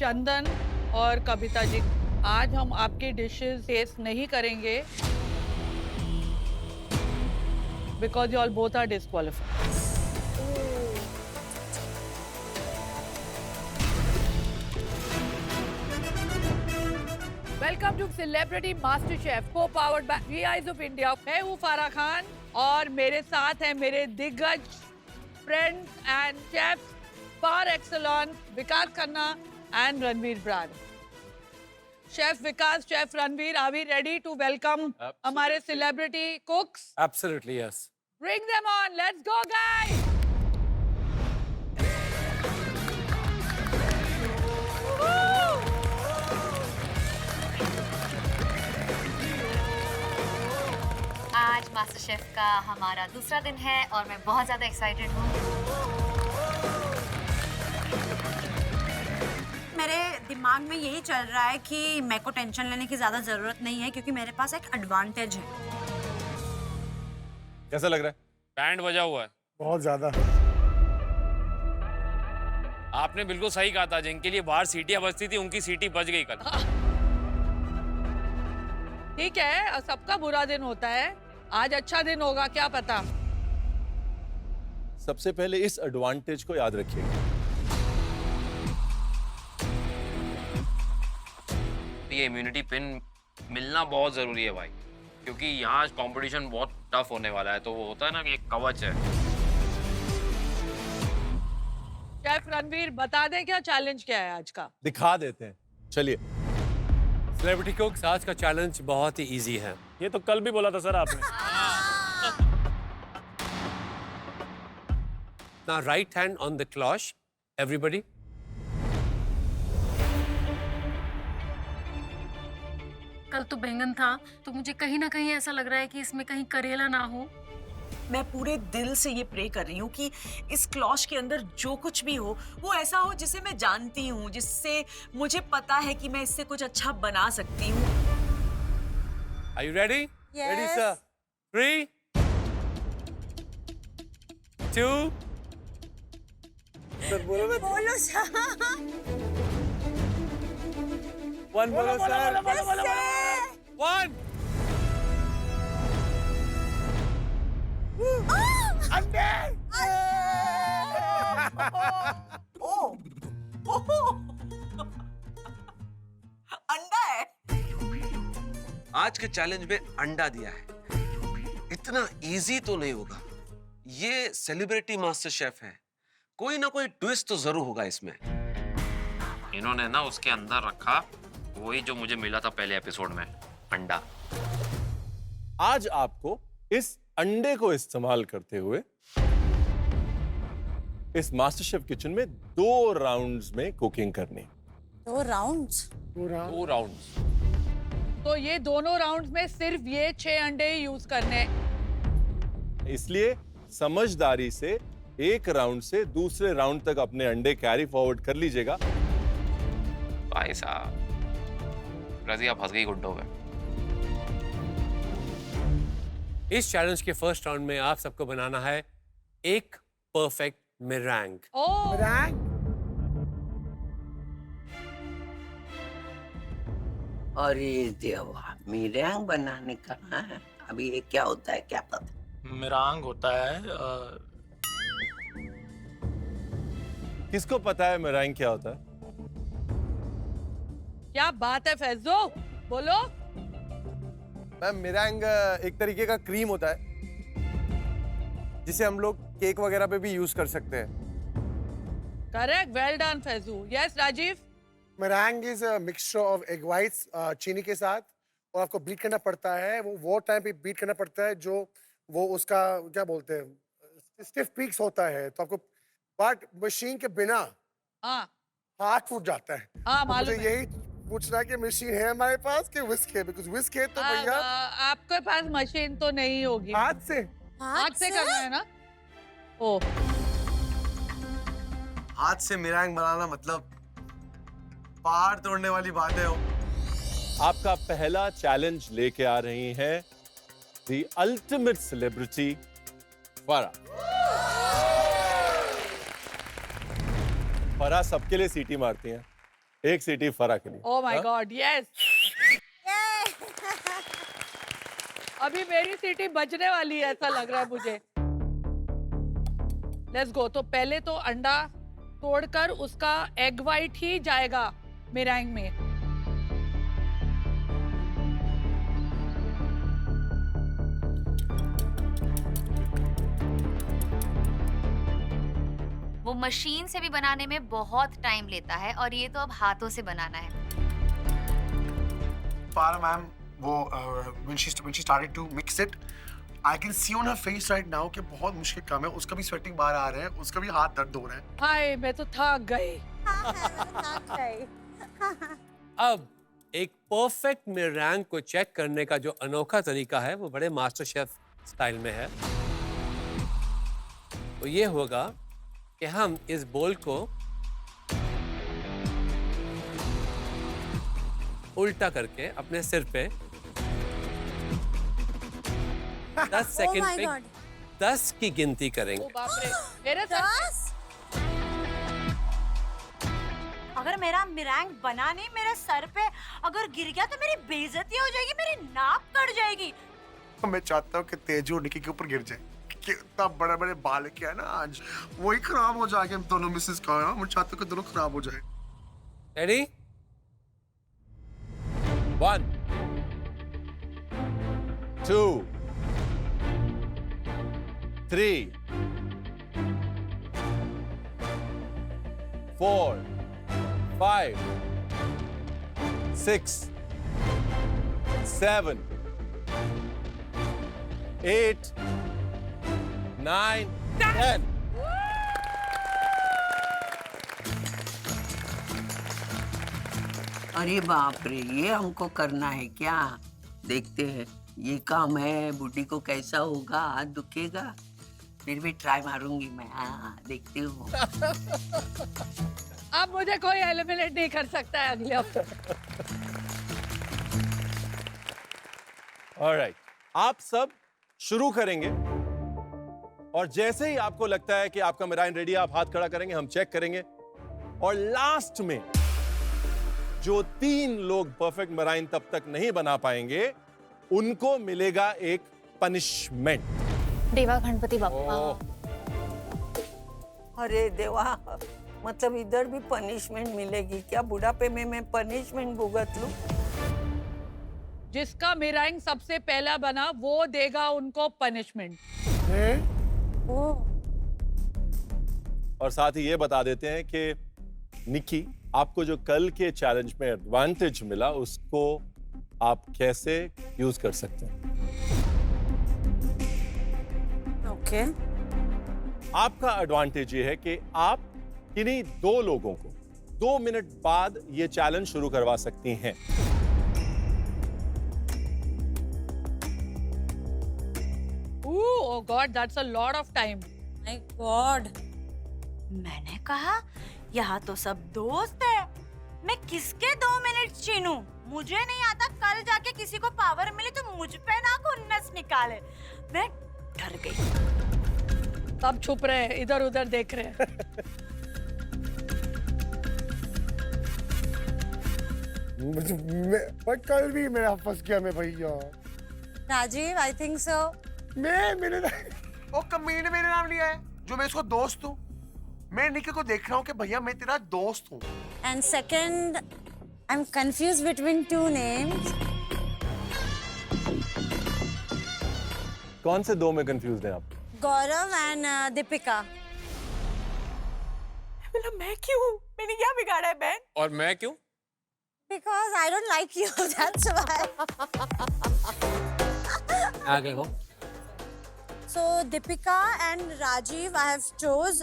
चंदन और कविता जी, आज हम आपकी डिशेस टेस्ट नहीं करेंगे because you all both are disqualified. Welcome to celebrity master chef co powered by V eyes of India. मैं हूँ फारा खान और मेरे साथ है मेरे दिग्गज friends and chef par excellence Vikas Khanna and Ranveer Brar. Chef Vikas, chef Ranveer, are we ready to welcome हमारे celebrity cooks? Absolutely, yes. Bring them on, let's go guys! आज मास्टर शेफ का हमारा दूसरा दिन है और मैं बहुत ज़्यादा एक्साइटेड हूँ। मेरे दिमाग में यही चल रहा है कि मेरे को टेंशन लेने की ज्यादा जरूरत नहीं है क्योंकि मेरे पास एक एडवांटेज है। कैसा लग रहा है? बैंड बजा हुआ है। बहुत ज्यादा। आपने बिल्कुल सही कहा था, जिनके लिए बाहर सीटियां बजती थी उनकी सीटी बज गई कल। ठीक है, सबका बुरा दिन होता है, आज अच्छा दिन होगा, क्या पता। सबसे पहले इस एडवांटेज को याद रखिएगा। ये इम्यूनिटी पिन मिलना बहुत जरूरी है भाई, क्योंकि यहाँ कंपटीशन बहुत टफ होने वाला है, तो वो होता है ना कि एक कवच है। शेफ रणवीर, बता दें क्या चैलेंज क्या है आज का? दिखा देते हैं, चलिए। Celebrity Cooks, आज का चैलेंज बहुत ही इजी है। ये तो कल भी बोला था सर आपने। Now right hand on the cloche, everybody. कल तो बैंगन था, तो मुझे कहीं ना कहीं ऐसा लग रहा है कि इसमें कहीं करेला ना हो। मैं पूरे दिल से ये प्रे कर रही हूँ कि इस क्लॉश के अंदर जो कुछ भी हो वो ऐसा हो जिसे मैं जानती हूँ, जिससे मुझे पता है कि मैं इससे कुछ अच्छा बना सकती हूँ। Are you ready? Yes. Ready, sir? 3, 2. Sir, बोलो ना। बोलो सर। 1 बोलो सर। 1. अंडा है। आज के चैलेंज में अंडा दिया है। इतना इजी तो नहीं होगा। ये सेलिब्रिटी मास्टर शेफ है, कोई ना कोई ट्विस्ट तो जरूर होगा इसमें। इन्होंने ना उसके अंदर रखा वही जो मुझे मिला था पहले एपिसोड में, अंडा। आज आपको इस अंडे को इस्तेमाल करते हुए इस मास्टर शेफ किचन में 2 राउंड्स में कुकिंग करनी। 2 राउंड्स? 2 राउंड्स। तो ये दोनों राउंड्स में सिर्फ ये 6 अंडे ही यूज करने। इसलिए समझदारी से एक राउंड से दूसरे राउंड तक अपने अंडे कैरी फॉरवर्ड कर लीजिएगा। भाई साहब, रजिया फंस गई गुड्डों में। इस चैलेंज के फर्स्ट राउंड में आप सबको बनाना है एक परफेक्ट मेरैंग। ओह, अरे देवा, मेरैंग बनाने का है। अभी ये क्या होता है, क्या पता? मेरांग होता है। किसको पता है मेरैंग क्या होता है? क्या बात है फैजो, बोलो। मैम, मेरैंग एक तरीके का क्रीम होता है जिसे हम लोग केक वगैरह पे भी यूज कर सकते हैं। Correct, well done Faizu. Yes Rajiv. Meringue is a mixture of egg whites चीनी के साथ, और आपको बीट करना पड़ता है। वो टाइम पे बीट करना पड़ता है जो वो उसका क्या बोलते हैं, स्टिफ पीक्स होता है, तो आपको बट मशीन के बिना हाँ हाथ फूट जाता है। हाँ, तो मालूम मुझे है। यही पूछना है कि मशीन है हमारे पास कि विस्क है? बिकॉज़ विस्क है तो भैया आपके पास मशीन तो नहीं होगी। हाथ से करना है ना। ओ, हाथ से मेरैंग बनाना मतलब पहाड़ तोड़ने वाली बात है। आपका पहला चैलेंज लेके आ रही हैं द अल्टीमेट सेलिब्रिटी फरा। फरा सबके लिए सीटी मारती हैं, एक सीटी फरा के लिए। Oh my God, yes. अभी मेरी सीटी बजने वाली है ऐसा लग रहा है मुझे। Let's go. तो पहले तो अंडा तोड़कर उसका एग वाइट ही जाएगा मेरैंग में। वो मशीन से भी बनाने में बहुत टाइम लेता है और ये तो अब हाथों से बनाना है। Farah ma'am, वो when she started to mix it, I can see on her face right now कि बहुत मुश्किल काम है। उसका भी स्वेटिंग बाहर आ रहा है, उसका भी हाथ दर्द हो रहा है। हाय, मैं तो थक गई। अब एक परफेक्ट मेरैंग को चेक करने का जो अनोखा तरीका है वो बड़े मास्टर शेफ स्टाइल में है। तो ये होगा कि हम इस बोल को उल्टा करके अपने सिर पे 10 सेकंड पे 10 की गिनती करेंगे। ओ बाप रे, मेरे सर अगर मेरा मिरैंग बना नहीं मेरे सर पे अगर गिर गया तो मेरी बेइज्जती हो जाएगी, मेरी नाक कट जाएगी। मैं चाहता हूँ कि तेजू और निकी के ऊपर गिर जाए। कितना बड़े बड़े बाल किया ना आज, वही खराब हो जाएंगे हम दोनों मिसेस का। मैं चाहता हूँ कि दोनों खराब हो जाए। रेडी? 1 2 3 4 5 6 7 8 9 10 अरे बाप रे, ये हमको करना है क्या? देखते हैं ये काम है, बूढ़ी को कैसा होगा, हाथ दुखेगा। फिर भी ट्राई मारूंगी मैं। हाँ, देखती हूँ। अब मुझे कोई एलिमिनेट नहीं कर सकता है अगले हफ्ते। ऑलराइट, आप सब शुरू करेंगे और जैसे ही आपको लगता है कि आपका मेराइन रेडी है, आप हाथ खड़ा करेंगे, हम चेक करेंगे और लास्ट में जो 3 लोग परफेक्ट मेराइन तब तक नहीं बना पाएंगे उनको मिलेगा एक पनिशमेंट। देवा गणपति बप्पा। अरे देवा, मतलब इधर भी पनिशमेंट मिलेगी क्या? बुढ़ापे में मैं पनिशमेंट भुगत लूं? जिसका मेरैंग सबसे पहला बना वो देगा उनको पनिशमेंट। और साथ ही ये बता देते हैं कि निकी, आपको जो कल के चैलेंज में एडवांटेज मिला उसको आप कैसे यूज कर सकते हैं। ओके। आपका एडवांटेज ये है कि आप किन्हीं 2 लोगों को 2 मिनट बाद ये चैलेंज शुरू करवा सकती हैं। Oh God, that's a lot of time. My God. मैंने कहा यहाँ तो सब दोस्त है, मैं किसके 2 मिनट छीनूं? मुझे नहीं आता कल जाके किसी को पावर मिले तो मुझ पे ना खुन्नस निकाले। मैं डर गई। सब छुप रहे हैं, इधर उधर देख रहे हैं। पर कल भी मेरा फंस गया मैं भैया। Rajiv, I think so. मेरे ओ कमीने मेरे नाम लिया है जो मैं इसको दोस्त हूँ। मैं निकी को देख रहा हूँ कि भैया मैं तेरा दोस्त हूँ। And second, I'm confused between 2 names. कौन से 2 में कंफ्यूज हैं आप? गौरव and दीपिका. मतलब मैं क्यों? मैंने क्या बिगाड़ा है बहन? और मैं क्यों? Because I don't like you, that's why. आगे हो। So Deepika and Rajiv I have chose.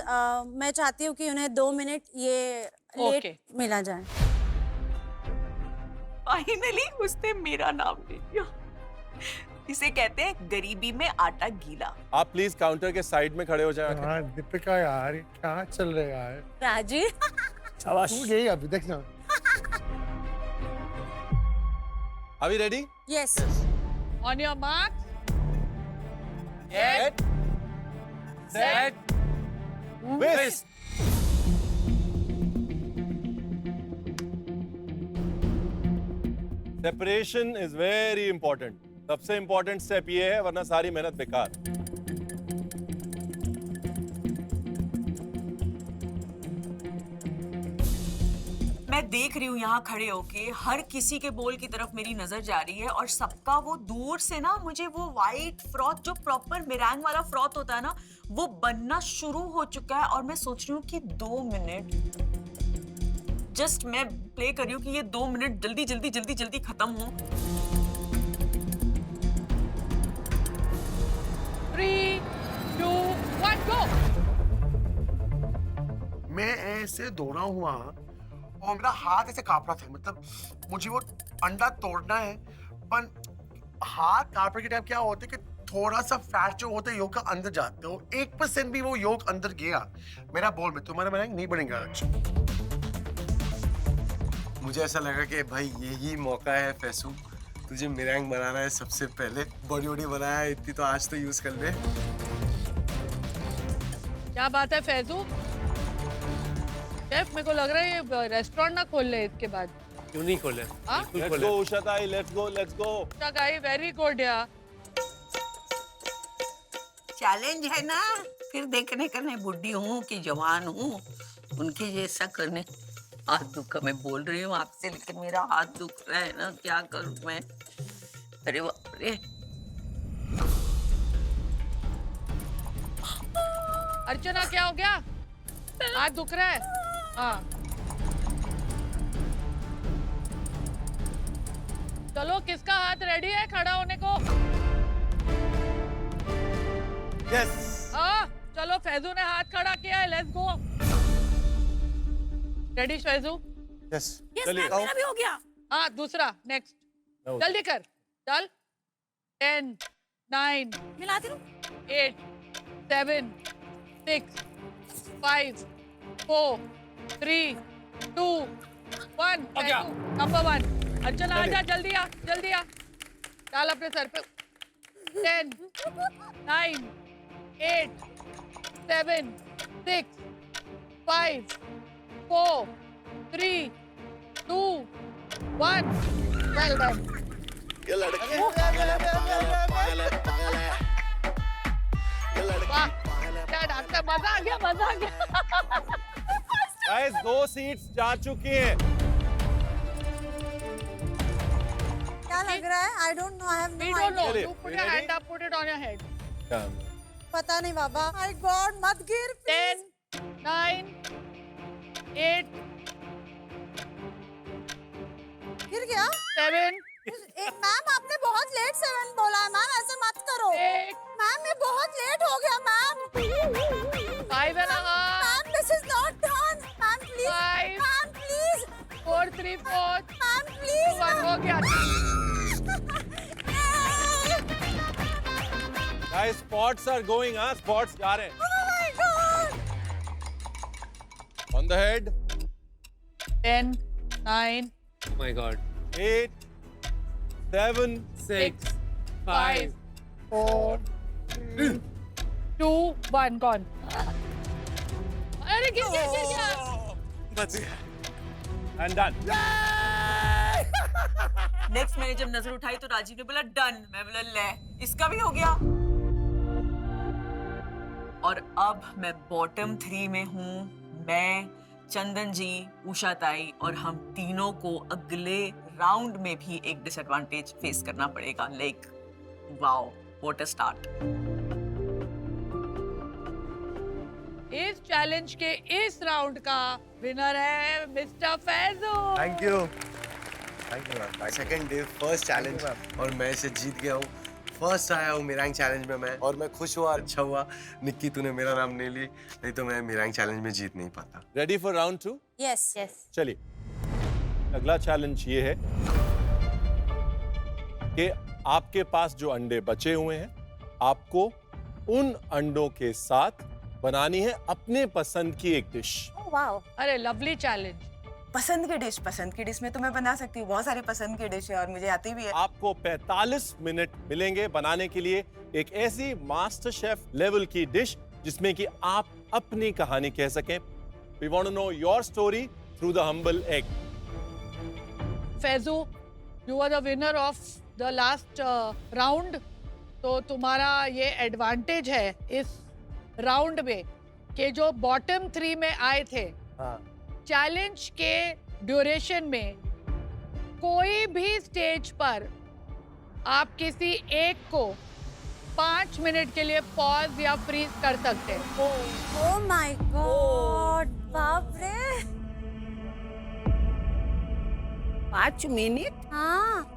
मैं चाहती हूँ कि उन्हें 2 मिनट ये लेट मिला जाए। फाइनली उसने मेरा नाम ले लिया। इसे कहते हैं गरीबी में आटा गीला। आप प्लीज काउंटर के साइड में खड़े हो जाएं। हाँ दीपिका यार, ये क्या चल रहा है यार? राजीव, शाबाश। तू गई अभी देखना। अभी ready? Yes. On your mark. Get set twist. Separation is very important. सबसे इंपॉर्टेंट स्टेप ये है, वरना सारी मेहनत बेकार। मैं देख रही हूँ यहाँ खड़े होके हर किसी के बोल की तरफ मेरी नजर जा रही है और सबका वो दूर से ना मुझे वो वाइट फ्रॉथ जो प्रॉपर मेरैंग वाला फ्रॉथ होता है ना वो बनना शुरू हो चुका है और मैं सोच रही हूँ कि 2 मिनट जस्ट मैं प्ले कर रही हूँ कि ये 2 मिनट जल्दी जल्दी जल्दी जल्दी खत्म हो। 3, 2, 1, go! मैं ऐसे दौड़ा हुआ और मेरा हाथ ऐसे कांप रहा था, मतलब मुझे वो अंडा तोड़ना है पर हाथ कांपने के टाइम क्या होता है कि थोड़ा सा फैट जो होता है योग का अंदर जाते हो, 1% भी वो योग अंदर गया मेरा बोल में, तुम्हारा मेरा नहीं बनेगा आज। मुझे ऐसा लगा कि भाई यही मौका है फैसू, तुझे मिरैंग बनाना है सबसे पहले। बड़ी बड़ी बनाया है इतनी तो आज तो यूज कर ले। क्या बात है फैजू? शेफ मेरे को लग रहा है ये रेस्टोरेंट ना खोल ले इसके बाद। क्यों नहीं खोले? लेट्स गो उषा ताई, let's go let's go. Usha ताई वेरी गुड यार। चैलेंज है ना, फिर देखने करने बुढ़ी हूँ कि जवान हूँ, उनके जैसा करने। हाथ दुखा, मैं बोल रही हूँ आपसे लेकिन मेरा हाथ दुख रहा है ना, क्या करूँ मैं। अरे बाप रे। अर्चना क्या हो गया? हाथ दुख रहा है? हाँ चलो, किसका हाथ रेडी है खड़ा होने को? यस। हाँ चलो, फैजू ने हाथ खड़ा किया है, let's go. Ready Faizu? Yes चलिए। मेरा भी हो गया। हाँ दूसरा नेक्स्ट, जल्दी कर चल। 10, 9 मिलाती हूँ। 8, 7, 6, 5, 4, 3, 2, 1। नंबर 1। अर्चना आजा, जल्दी आ जल्दी आ। डाल अपने सर पे। 10, 9, 8, 7, 6, 5, 4, 3, 2, 1। Well done. ये लड़की वाह, क्या डांस है, मजा आ गया, मजा आ गया। गाइस 2 सीट्स जा चुकी हैं। क्या लग रहा है? I don't know. I have We no don't know. idea. You put your hand up, put it on your head. पता नहीं बाबा। My God, मत गिर। 10, 9, 8, गिर गया? 7, मैम आपने बहुत लेट 7 बोला है मैम, ऐसे मत करो। 8, मैम मैं बहुत लेट हो गया ma'am. 5 and a half. Ma'am this is not done. Ma'am please. 5, ma'am please. 4, 3, 4. Ma'am please. 1 हो गया। गाइस स्पॉट्स आर गोइंग, हाँ स्पॉट्स जा रहे हैं। Oh my God. On the head. 10, 9, Oh my God. 8, 7, 6, 5, 4, 3, 2, 1 gone. अरे गिर गया। बच गया। And done. नेक्स्ट मैंने जब नजर उठाई तो राजीव ने बोला डन, मैं बोला ले इसका भी हो गया। और अब मैं बॉटम 3 में हूँ। मैं, चंदन जी, उषा ताई और हम तीनों को अगले राउंड में भी एक डिसएडवांटेज फेस करना पड़ेगा। Like wow, what a start. इस चैलेंज के इस राउंड का विनर है mister Faizu. Thank you second day first challenge और मैं इसे जीत गया हूँ। फर्स्ट आया हूँ मिरैंग चैलेंज में मैं, और मैं खुश हुआ। अच्छा हुआ निक्की तूने मेरा नाम नहीं ली, नहीं तो मैं मिरैंग चैलेंज में जीत नहीं पाता। Ready for round 2? Yes yes. चलिए अगला चैलेंज ये है कि आपके पास जो अंडे बचे हुए हैं, आपको उन अंडों के साथ बनानी है अपने पसंद की एक डिश। वाओ। अरे लवली चैलेंज। पसंद की डिश में तो मैं बना सकती हूँ, बहुत सारे पसंद की डिश है और मुझे आती भी है। आपको 45 मिनट मिलेंगे बनाने के लिए एक ऐसी मास्टर शेफ लेवल की डिश जिसमें कि आप अपनी कहानी कह सकें। We want to know your story through the humble egg. Faizu, you are the winner of the last round, तो तुम्हारा ये एडवांटेज है इस राउंड में कि जो बॉटम 3 में आए थे, चैलेंज के ड्यूरेशन में कोई भी स्टेज पर आप किसी एक को 5 मिनट के लिए पॉज या फ्रीज कर सकते हैं। ओह माय गॉड, बाप रे। 5 मिनट? हाँ।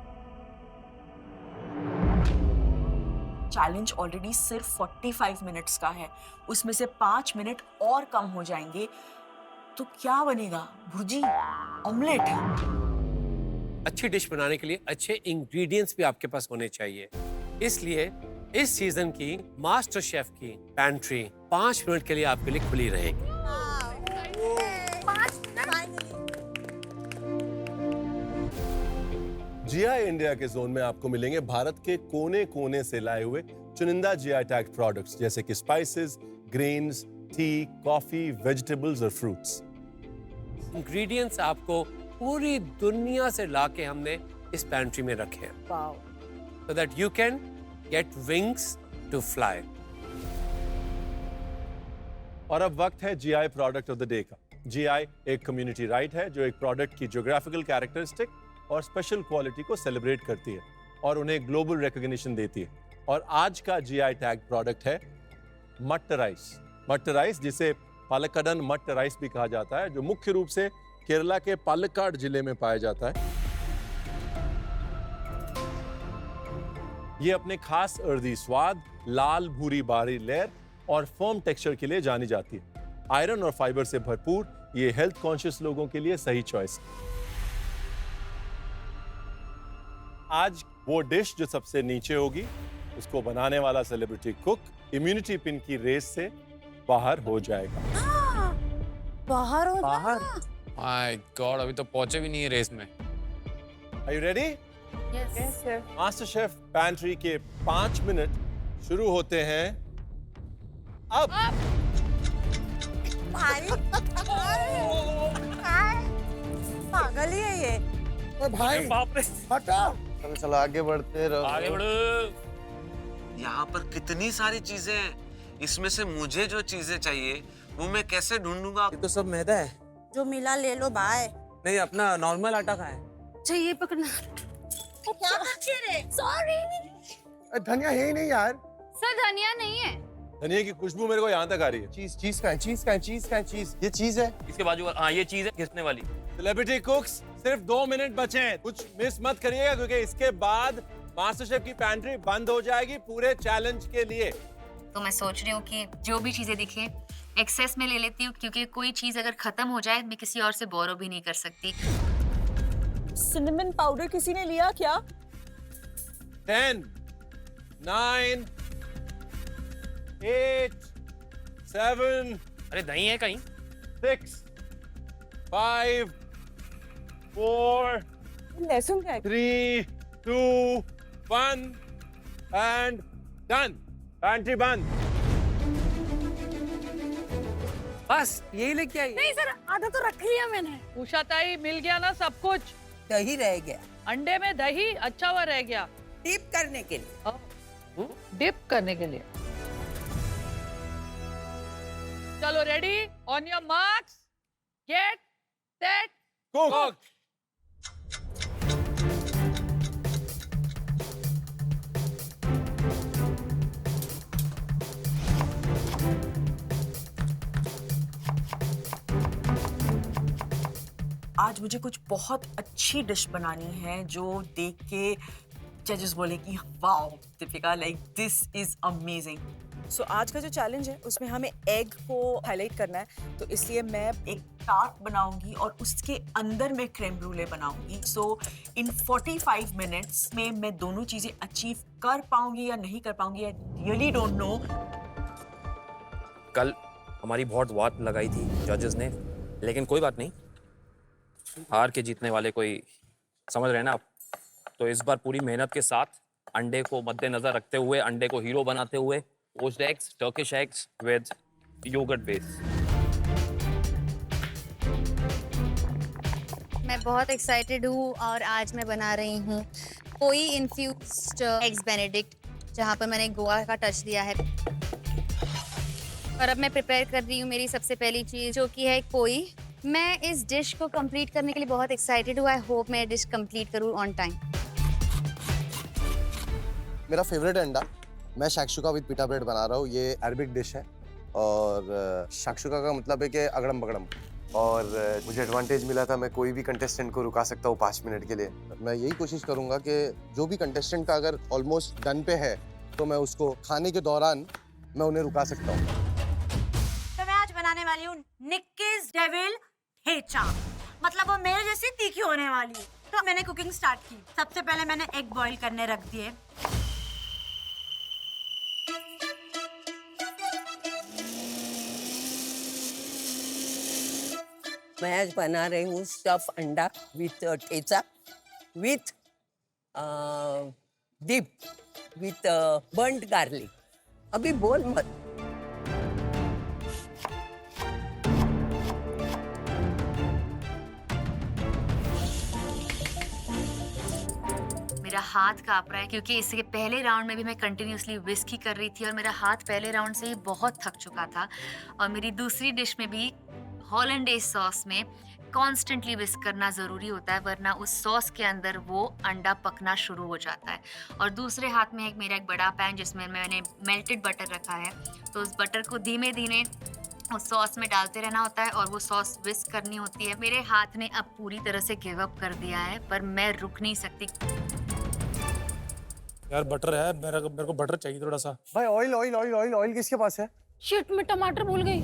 चैलेंज ऑलरेडी सिर्फ 45 मिनट्स का है, उसमें से 5 मिनट और कम हो जाएंगे तो क्या बनेगा? भुर्जी, ऑमलेट। अच्छी डिश बनाने के लिए अच्छे इंग्रेडिएंट्स भी आपके पास होने चाहिए। इसलिए इस सीजन की मास्टर शेफ की पैंट्री 5 मिनट के लिए आपके लिए खुली रहेगी। जीआई इंडिया के जोन में आपको मिलेंगे भारत के कोने कोने से लाए हुए चुनिंदा जीआई टैग प्रोडक्ट्स जैसे कि spices, grains, T, coffee, vegetables और फ्रूट्स। इंग्रेडिएंट्स आपको पूरी दुनिया से लाके हमने इस पैंट्री में रखे हैं, so that you can get wings to fly. और अब वक्त है GI product of the day का। जीआई एक कम्युनिटी राइट है जो एक प्रोडक्ट की ज्योग्राफिकल कैरेक्टरिस्टिक और स्पेशल क्वालिटी को सेलिब्रेट करती है और उन्हें ग्लोबल रिकॉग्निशन देती है। और आज का जीआई टैग प्रोडक्ट है मट्ट राइस। मट्ट राइस, जिसे पालक्कडन मट्ट राइस भी कहा जाता है, जो मुख्य रूप से केरला के पालक्काड जिले में पाया जाता है। ये अपने खास अर्दी स्वाद, लाल भूरी बारी लेयर और फर्म टेक्सचर के लिए जानी जाती है। आयरन और फाइबर से भरपूर ये हेल्थ कॉन्शियस लोगों के लिए सही चॉइस है। आज वो डिश जो सबसे नीचे होगी, उसको बनाने वाला सेलिब्रिटी कुक इम्यूनिटी पिन की रेस से बाहर हो जाएगा। बाहर हो बाहर? माय गॉड, अभी तो पहुंचे भी नहीं है रेस में। Are you ready? Yes, sir. Master chef pantry के 5 मिनट शुरू होते हैं अब। पागल ही है ये। भाई बाप रे, हटा। चलो चलो आगे बढ़ते रहो। आगे बढ़ो। यहाँ पर कितनी सारी चीजें हैं, इसमें से मुझे जो चीजें चाहिए वो मैं कैसे ढूंढूंगा? ये तो सब मैदा है। जो मिला ले लो भाई। नहीं, अपना नॉर्मल आटा का है। चाहिए पकड़ना। क्या करते रे? सॉरी धनिया है ही नहीं यार। सर धनिया नहीं है। धनिया की खुशबू मेरे को यहाँ तक आ रही है। चीज चीज का है, चीज का है, चीज का है, चीज। ये चीज है। इसके बाजू हाँ ये चीज है घिसने वाली। सेलिब्रिटी कुक्स, सिर्फ 2 मिनट बचे हैं। कुछ मिस मत करिएगा क्योंकि इसके बाद मास्टर शेफ की पैंट्री बंद हो जाएगी पूरे चैलेंज के लिए। तो मैं सोच रही हूँ कि जो भी चीजें दिखे एक्सेस में ले लेती हूँ, क्योंकि कोई चीज अगर खत्म हो जाए मैं किसी और से बोरो भी नहीं कर सकती। सिनेमन पाउडर किसी ने लिया क्या? 10, 9, 8, 7, अरे दही है कहीं? 6, 5, 4, लहसुन का 3, 2, 1 एंड डन। पैंट्री बंद। बस यही लेके आई। नहीं सर, आधा तो रख लिया मैंने। उषा ताई, मिल गया ना सब कुछ? दही रह गया अंडे में दही अच्छा हुआ रह गया टिप करने के लिए। डिप करने के लिए। चलो ready, on your marks, get set cook. आज मुझे कुछ बहुत अच्छी डिश बनानी है जो देख के जजेस बोले कि wow Deepika, like this is amazing. So आज का जो चैलेंज है उसमें हमें एग को हाईलाइट करना है, तो इसलिए मैं एक टार्ट बनाऊंगी और उसके अंदर मैं क्रीम ब्रूले बनाऊंगी। सो इन 45 मिनट्स में मैं दोनों चीजें अचीव कर पाऊंगी या नहीं कर पाऊंगी, आई रियली डोंट नो। कल हमारी बहुत वाट लगाई थी जजेस ने, लेकिन कोई बात नहीं, हार के जीतने वाले कोई समझ रहे ना आप। तो इस बार पूरी मेहनत के साथ अंडे को मद्देनजर रखते हुए, अंडे को हीरो बनाते हुए, poached eggs, Turkish eggs with yogurt base. मैं बहुत एक्साइटेड हूँ और आज मैं बना रही हूँ कोई इन्फ्यूज्ड एग्स बेनेडिक्ट, जहाँ पर मैंने गोवा का टच दिया है। और अब मैं प्रिपेयर कर रही हूँ मेरी सबसे पहली चीज़, जो कि है कोई। मैं इस डिश को कंप्लीट करने के लिए बहुत एक्साइटेड हूँ। आई होप मैं डिश कंप्लीट करूँ ऑन टाइम। मेरा फेवरेट अंडा, मैं शाक्षुका विद पिटा ब्रेड बना रहा हूँ। ये अरबिक डिश है और शाक्षुका का मतलब है कि अगड़म बगड़म। और मुझे एडवांटेज मिला था, मैं कोई भी कंटेस्टेंट को रुका सकता हूँ 5 मिनट के लिए। मैं यही कोशिश करूंगा कि जो भी कंटेस्टेंट का अगर ऑलमोस्ट डन पे है तो मैं उसको खाने के दौरान मैं उन्हें रुका सकता हूँ। तो मैं आज बनाने वाली हूँ निक्कीज डेविल ठेचा। मतलब वो मेरे जैसी तीखी होने वाली है। तो मैंने कुकिंग स्टार्ट की। सबसे पहले मैंने एग बॉईल करने रख दिए। मैं आज बना रही हूँ स्टफ अंडा with thecha with dip with burnt garlic. अभी बोल मत। मेरा हाथ काँप रहा है क्योंकि इसके पहले राउंड में भी मैं कंटिन्यूअसली विस्क ही कर रही थी और मेरा हाथ पहले राउंड से ही बहुत थक चुका था। और मेरी दूसरी डिश में भी हॉलैंडेज सॉस में कॉन्स्टेंटली विस्क करना ज़रूरी होता है, वरना उस सॉस के अंदर वो अंडा पकना शुरू हो जाता है। और दूसरे हाथ में मेरा एक बड़ा पैन जिसमें मैंने मेल्टेड बटर रखा है, तो उस बटर को धीमे धीमे उस सॉस में डालते रहना होता है और वो सॉस विस्क करनी होती है। मेरे हाथ ने अब पूरी तरह से गिव अप कर दिया है, पर मैं रुक नहीं सकती। यार बटर है, मेरे को बटर चाहिए थोड़ा सा। भाई oil oil oil oil oil किसके पास है? शिट, मैं टमाटर भूल गई।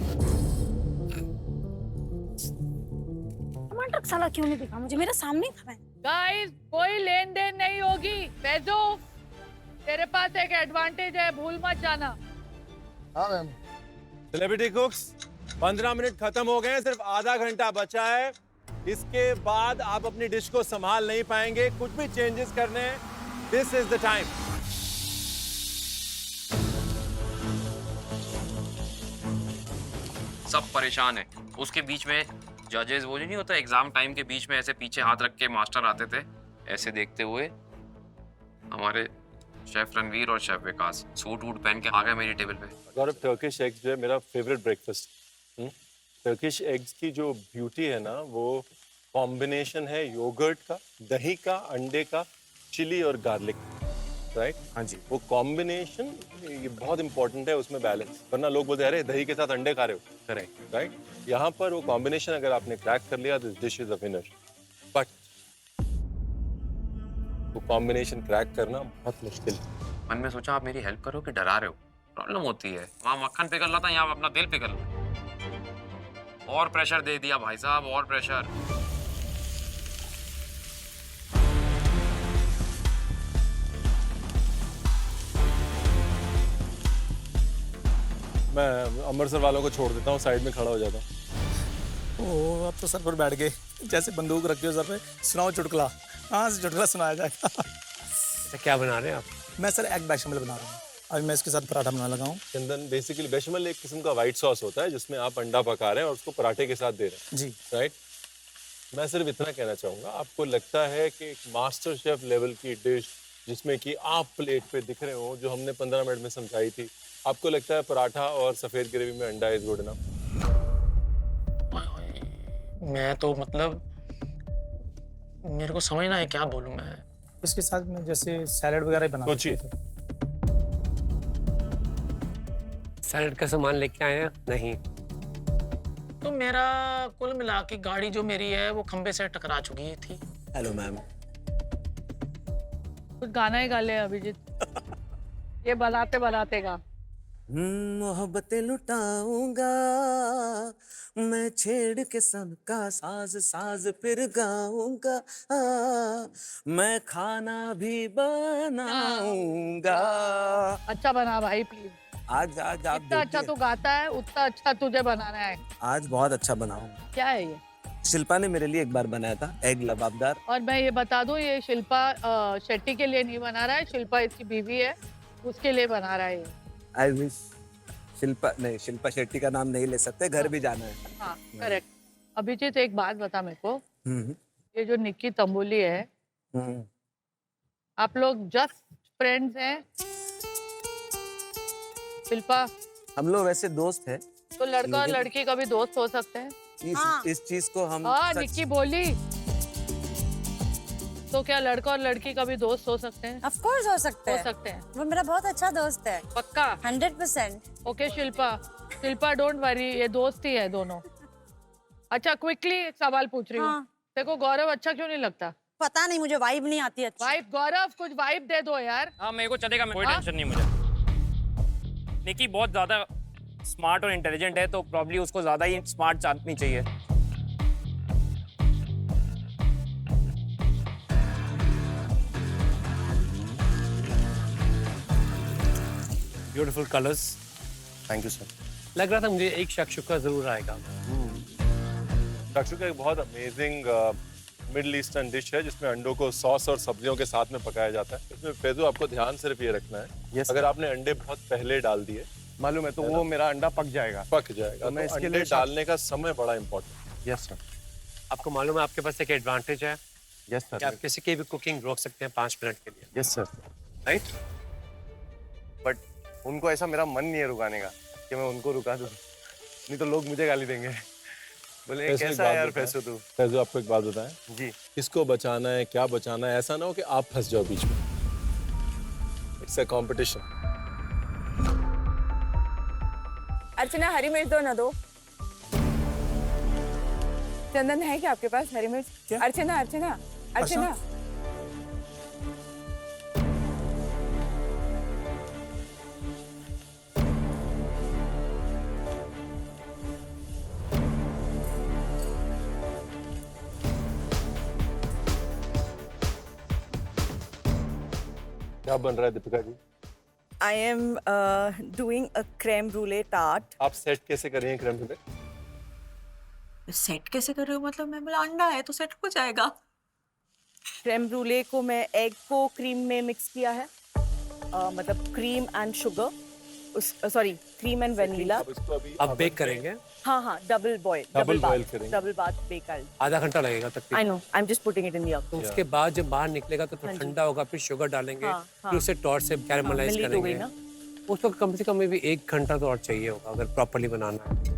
टमाटर साला क्यों नहीं दिखा मुझे? मेरे सामने था। मैं गाइस, कोई लेन देन नहीं होगी। फैजो, तेरे पास एक एडवांटेज है, भूल मत जाना। हाँ मैम। सेलिब्रिटी कुक्स 15 मिनट खत्म हो गए हैं, सिर्फ आधा घंटा बचा है। इसके बाद आप अपनी डिश को संभाल नहीं पाएंगे। कुछ भी चेंजेस करने हैं, दिस इज द टाइम। सब परेशान है। उसके बीच में जजेस, वो नहीं होता एग्जाम टाइम के बीच में ऐसे पीछे हाथ रख के मास्टर आते थे, ऐसे देखते हुए हमारे शेफ रणवीर और शेफ विकास सूट वूट पहन के आ गए मेरी टेबल पे। गौरव, टर्किश एग्स जो है मेरा फेवरेट ब्रेकफास्ट। टर्किश एग्स की जो ब्यूटी है ना, वो कॉम्बिनेशन है योगर्ट का, दही का, अंडे का, चिली और गार्लिक, राइट? हाँ जी। वो कॉम्बिनेशन ये बहुत इंपॉर्टेंट है, उसमें बैलेंस। वरना लोग बोलते हैं अरे दही के साथ अंडे खा रहे हो, करेक्ट, राइट? यहाँ पर वो कॉम्बिनेशन अगर आपने क्रैक कर लिया, this dish is a winner. But वो कॉम्बिनेशन क्रैक करना बहुत मुश्किल है। मन में सोचा आप मेरी हेल्प करो कि डरा रहे हो? प्रॉब्लम होती है। वहाँ मक्खन पिघल रहा था, यहाँ अपना दिल पिघल रहा। और प्रेशर दे दिया भाई साहब, और प्रेशर। मैं अमृतसर वालों को छोड़ देता हूँ, साइड में खड़ा हो जाता हूँ। ओह, अब तो सर पर बैठ गए, जैसे बंदूक रखी हो सर पे। सुनाओ चुटकुला। हाँ, चुटकुला सुनाया जाएगा। अच्छा, क्या बना रहे हैं आप? मैं सर एग बेशमल बना रहा हूँ। अभी मैं इसके साथ पराठा बना लगा हूँ। चंदन, बेसिकली बेशमल एक किस्म का व्हाइट सॉस होता है जिसमें आप अंडा पका रहे हैं और उसको पराठे के साथ दे रहे हैं, जी राइट? मैं सिर्फ इतना कहना चाहूँगा, आपको लगता है कि एक मास्टर शेफ लेवल की डिश जिसमें कि आप प्लेट पे दिख रहे हो, जो हमने 15 मिनट में समझाई थी, आपको लगता है पराठा और सफ़ेद ग्रेवी में अंडा इज गुड इनफ? मैं तो मतलब मेरे को समझना है क्या बोलूँ मैं। इसके साथ में जैसे सैलड वगैरह बना सोचिए। सैलड का सामान लेके आए हैं? नहीं। तो मेरा कुल मिला के गाड़ी जो मेरी है वो खंबे से टकरा चुकी थी। Hello ma'am. कुछ गाना ही गा ले अभिजीत। ये बनाते बनाते गा। मोहब्बतें लुटाऊंगा मैं, छेड़ के सबका साज साज फिर गाऊंगा, मैं खाना भी बनाऊंगा। अच्छा बना भाई, प्लीज। आज आज आप जितना अच्छा तू गाता है उतना अच्छा तुझे बनाना है। आज बहुत अच्छा बनाऊंगा। क्या है ये? शिल्पा ने मेरे लिए एक बार बनाया था एग लबाबदार। और मैं ये बता दूं, ये शिल्पा शेट्टी के लिए नहीं बना रहा है। शिल्पा इसकी बीवी है, उसके लिए बना रहा है ये। आई विश शिल्पा नहीं, शिल्पा शेट्टी का नाम नहीं ले सकते, घर भी जाना है। हाँ, करेक्ट। अभिजीत, एक बात बता मेरे को, ये जो निक्की तंबोली है, आप लोग जस्ट फ्रेंड्स हैं? शिल्पा, हम लोग वैसे दोस्त हैं। तो लड़का और लेकिन- लड़की कभी दोस्त हो सकते हैं? इस चीज को हम हाँ, सच- निक्की बोली। तो क्या लड़का और लड़की कभी दोस्त हो सकते हैं? ऑफ कोर्स हो सकते हो हैं। सकते हैं। वो मेरा बहुत अच्छा दोस्त है। पक्का? 100%। Okay Shilpa, Shilpa don't worry, ये दोस्त ही है दोनों। अच्छा, क्विकली एक सवाल पूछ रही हूँ। हाँ। देखो गौरव अच्छा क्यों नहीं लगता? पता नहीं, मुझे वाइब नहीं आती अच्छी। वाइब? गौरव कुछ वाइब दे दो यार। हाँ मेरे को चलेगा, कोई हाँ? टेंशन नहीं मुझे। निकी बहुत ज्यादा स्मार्ट और इंटेलिजेंट है, तो प्रॉब्ली उसको ज्यादा ही स्मार्ट आदमी चाहिए। Beautiful colours. Thank you sir. लग रहा था मुझे एक शक्शुका जरूर आएगा। शाक्षुका एक बहुत अमेजिंग मिडल ईस्टर्न डिश है जिसमें अंडों को सॉस और सब्जियों के साथ में पकाया जाता है। इसमें फैजू आपको ध्यान सिर्फ ये रखना है, Yes, अगर आपने अंडे बहुत पहले डाल दिए मालूम है, तो वो मेरा अंडा पक जाएगा। पक जाएगा। तो मैं तो इसके अंडे लिए डालने का समय बड़ा इंपॉर्टेंट। Yes sir. आपको मालूम है आपके पास एक एडवांटेज है यस कि सर। आप किसी की भी कुकिंग रोक सकते हैं 5 मिनट के लिए, यस सर। राइट? बट उनको ऐसा मेरा मन नहीं है रुकाने का कि मैं उनको रुका दूं, नहीं तो लोग मुझे गाली देंगे, बोले फैजू, एक कैसा बात है यार बताएं। फैसू तू। फैजू आपको एक बात बताएं, जी किसको बचाना है, क्या बचाना है, ऐसा ना हो कि आप फंस जाओ बीच में। It's a competition. अर्चना, हरी मिर्च दो ना दो। चंदन है क्या आपके पास हरी मिर्च? क्या? अर्चना, अर्चना, अर्चना। क्या बन रहा है Deepika ji? I am doing a creme brulee tart. आप सेट कैसे कर रही हैं क्रीम ब्रूले? सेट कैसे कर रहे हो? मतलब मैं बोला अंडा है तो सेट हो जाएगा। क्रेम ब्रूले को मैं एग को क्रीम में मिक्स किया है, मतलब cream and sugar, sorry cream and vanilla. अब इसको अभी अब बेक करेंगे, हाँ हाँ, डबल बॉयल, Double boil करेंगे। Double bath bake. आधा घंटा लगेगा आई तकरीबन। No, I am just putting it in the oven. तो उसके बाद जब बाहर निकलेगा तो हाँ जी। ठंडा होगा, फिर शुगर डालेंगे, हाँ, हाँ। फिर उसे टॉर्च से कैरेमलाइज मिली तो गई करेंगे। ना। उसको कम से कम भी 1 घंटा तो और चाहिए होगा अगर प्रॉपर्ली बनाना है।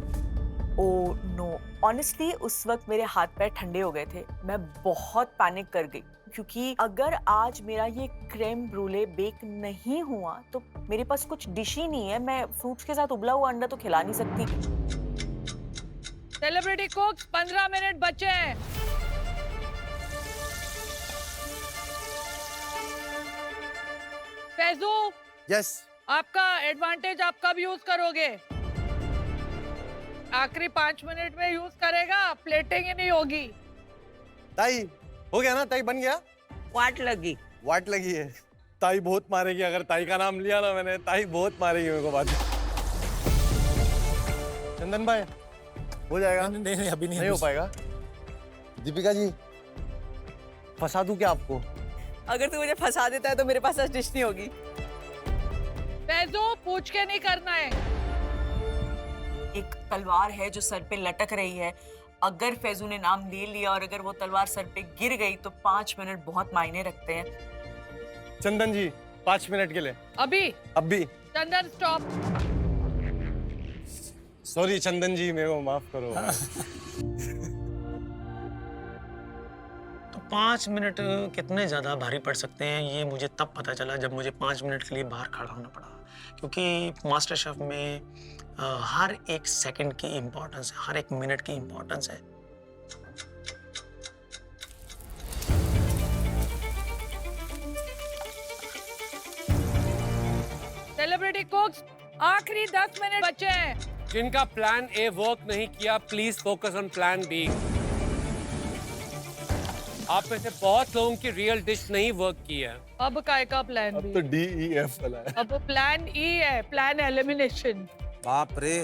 ओ नो, ऑनेस्टली उस वक्त मेरे हाथ पैर ठंडे हो गए थे, मैं बहुत पैनिक कर गई, क्योंकि अगर आज मेरा ये क्रेम ब्रूले बेक नहीं हुआ तो मेरे पास कुछ डिश ही नहीं है। मैं फ्रूट्स के साथ उबला हुआ अंडा तो खिला नहीं सकती। सेलिब्रिटी कुक्स, 15 मिनट बचे हैं। फैजू, यस। आपका एडवांटेज आप कब यूज करोगे? आखिरी 5 मिनट में यूज करेगा, प्लेटिंग ही नहीं होगी। ताई हो गया ना, ताई बन गया। वाट लगी। वाट लगी है। ताई बहुत मारेगी अगर ताई का नाम लिया ना मैंने, ताई बहुत मारेगी मेरे को बाद में। चंदन भाई हो जाएगा? नहीं अभी नहीं हो पाएगा। दीपिका जी फंसा दूं क्या आपको? अगर तू मुझे फंसा देता है तो मेरे पास आज डिश नहीं होगी। फैजू, पूछ के नहीं करना है। एक तलवार है जो सर पे लटक रही है, अगर फैजू ने नाम ले लिया और अगर वो तलवार सर पे गिर गई तो 5 मिनट बहुत मायने रखते हैं। चंदन जी 5 मिनट के लिए। अभी अभी चंदन स्टॉप। सॉरी चंदन जी, मेरे को माफ करो। तो 5 मिनट कितने ज़्यादा भारी पड़ सकते हैं ये मुझे तब पता चला जब मुझे 5 मिनट के लिए बाहर खड़ा होना पड़ा, क्योंकि मास्टर शेफ में हर एक सेकंड की इम्पोर्टेंस है, हर एक मिनट की इम्पोर्टेंस है। सेलिब्रिटी कुक्स, आखिरी 10 मिनट बचे हैं। जिनका प्लान ए वर्क नहीं किया, please focus on plan B. आप में से बहुत लोगों की रियल डिश नहीं वर्क की है। अब काय का प्लान अब बी? तो DEF वाला है। अब प्लान ई है, प्लान एलिमिनेशन। बाप रे।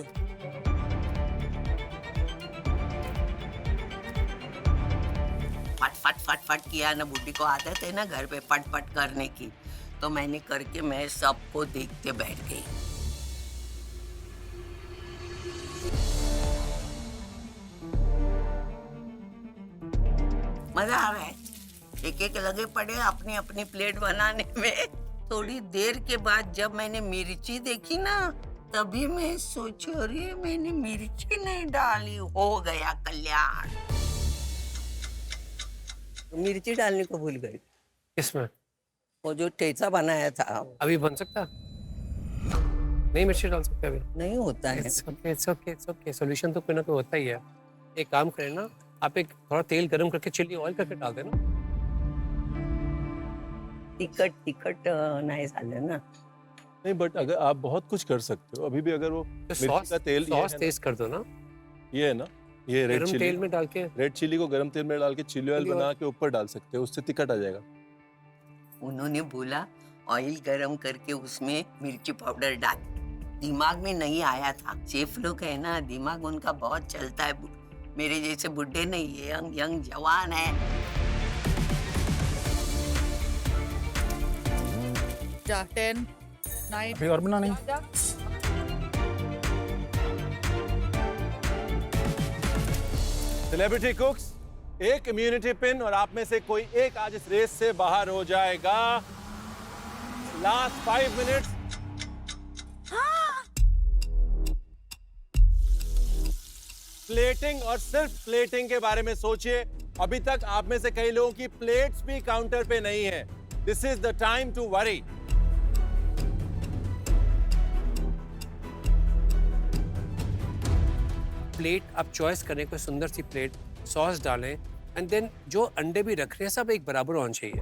फट फट फट फट किया ना, बुड्ढी को आदत है ना घर पे फट फट करने की, तो मैंने करके मैं सबको देखते बैठ गई। मजा आ रहा है। एक एक लगे पड़े अपनी अपनी प्लेट बनाने में। थोड़ी देर के बाद जब मैंने मिर्ची देखी ना, तभी मैं सोची अरे मैंने मिर्ची नहीं डाली। हो गया कल्याण। मिर्ची डालने को भूल गई। किसमें? वो जो ठेचा बनाया था। अभी बन सकता? नहीं मिर्ची डाल सकते अभी? नहीं होता है। It's okay. सॉल्यूशन तो कोई ना कोई होता ही है। एक काम करें ना, आप एक थोड़ा तेल गरम करके चिल्ली ऑयल करके डाल देना। तिखट नहीं झालं ना। नहीं, बट अगर आप बहुत कुछ कर सकते हो अभी भी, अगर वो मिर्ची का तेल सॉस तेज कर दो ना। ये है ना, ये रेड गरम चिली तेल में डाल के, रेड चिली को गरम तेल में डाल के चिली ऑयल चिली बना के ऊपर डाल सकते हो, उससे तिखट आ जाएगा। उन्होंने बोला ऑयल गरम करके उसमें मिर्ची पाउडर डाल। दिमाग में नहीं आया था। शेफ लोग है ना, दिमाग उनका बहुत चलता है। मेरे जैसे बुढ़े नहीं है, यंग जवान है। जा 10 9 अभी और बनानी है? जा। सेलिब्रिटी कुक्स, एक इम्यूनिटी पिन और आप में से कोई एक आज इस रेस से बाहर हो जाएगा। Last 5 minutes. प्लेटिंग और सिर्फ प्लेटिंग के बारे में सोचिए। अभी तक आप में से कई लोगों की प्लेट्स भी काउंटर पे नहीं है। This is the time to worry. Plate आप चॉइस करें, कोई सुंदर सी प्लेट, सॉस डालें, एंड देन जो अंडे भी रख रहे हैं सब एक बराबर होना चाहिए।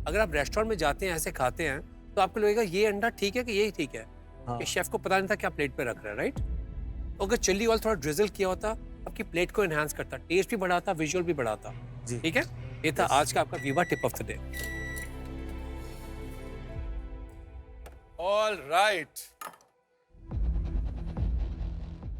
अगर आप रेस्टोरेंट में जाते हैं ऐसे खाते हैं तो आपको लगेगा ये अंडा ठीक है कि यही ठीक है। हाँ। शेफ को पता नहीं था क्या प्लेट पे रख रहा है, राइट? अगर चिल्ली ऑयल थोड़ा ड्रिजल किया होता, आपकी प्लेट को एनहांस करता, टेस्ट भी बढ़ाता, विजुअल भी बढ़ाता। ठीक है, ये था आज का आपका Viva tip of the day. All right,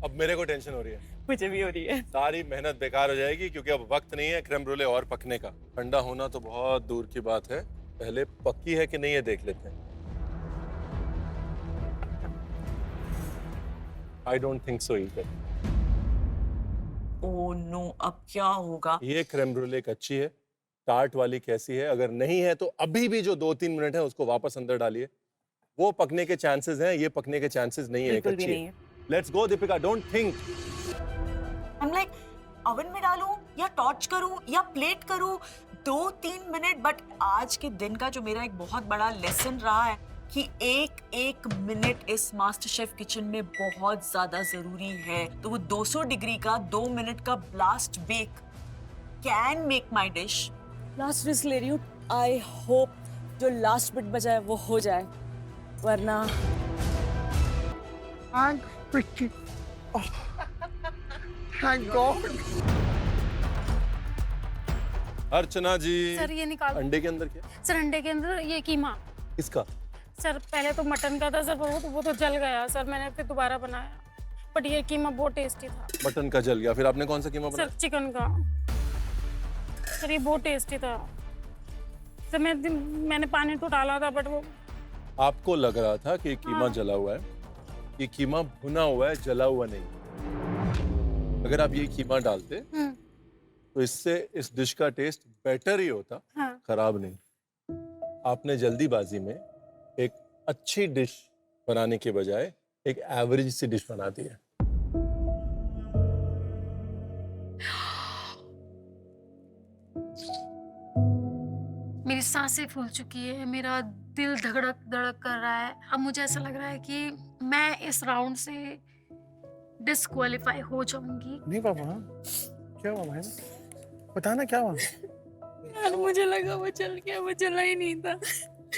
अब मेरे को टेंशन हो रही है। मुझे भी हो रही है। सारी मेहनत बेकार हो जाएगी क्योंकि अब वक्त नहीं है क्रेम ब्रूले और पकने का। ठंडा होना तो बहुत दूर की बात है, पहले पक्की है कि नहीं ये देख लेते हैं। I don't think so either. Oh no, अब क्या होगा? ये क्रेम ब्रूले कच्ची है, टार्ट वाली कैसी है? अगर नहीं है तो अभी भी जो 2-3 मिनट है उसको वापस अंदर डालिए। वो पकने के चांसेस हैं, ये पकने के चांसेस नहीं है, बिल्कुल भी कच्ची नहीं है। है। Let's go Deepika, don't think. I'm like, oven में डालूं या टॉर्च करूं या प्लेट करूं? 2-3 मिनट। बट आज के दिन का जो मेरा एक बहुत बड़ा लेसन रहा है कि एक मिनट इस मास्टर शेफ किचन में बहुत ज्यादा जरूरी है। तो वो 200 डिग्री का 2 मिनट का blast bake can make my dish. Last risk ले रही हूँ। आई होप जो लास्ट बिट बचा है वो हो जाए, वरना Thank God. Archana ji, sir ये निकाल दो। अंडे के अंदर क्या? सर अंडे के अंदर ये कीमा। किसका? सर पहले तो मटन का था सर, वो तो जल गया सर, मैंने फिर दोबारा बनाया। बट ये कीमा बहुत टेस्टी था। मटन का जल गया, फिर आपने कौन सा कीमा बनाया? सर चिकन का। सर ये बहुत टेस्टी था सर। मैंने पानी तो डाला था बट वो। आपको लग रहा था कि कीमा जला हुआ है, ये कीमा भुना हुआ है, जला हुआ नहीं। अगर आप ये कीमा डालते तो इससे इस डिश का टेस्ट बेटर ही होता, खराब नहीं। आपने जल्दीबाजी में एक अच्छी डिश बनाने के बजाय एक एवरेज सी डिश बना दी है। मेरी सांसें फूल चुकी है, मेरा दिल धड़क धड़क कर रहा है। अब मुझे ऐसा लग रहा है कि मैं इस राउंड से डिस्क्वालीफाई हो जाऊंगी। नहीं बाबा, क्या हुआ भाई? बताना क्या हुआ? यार मुझे लगा वो चल गया, वो चला ही नहीं था।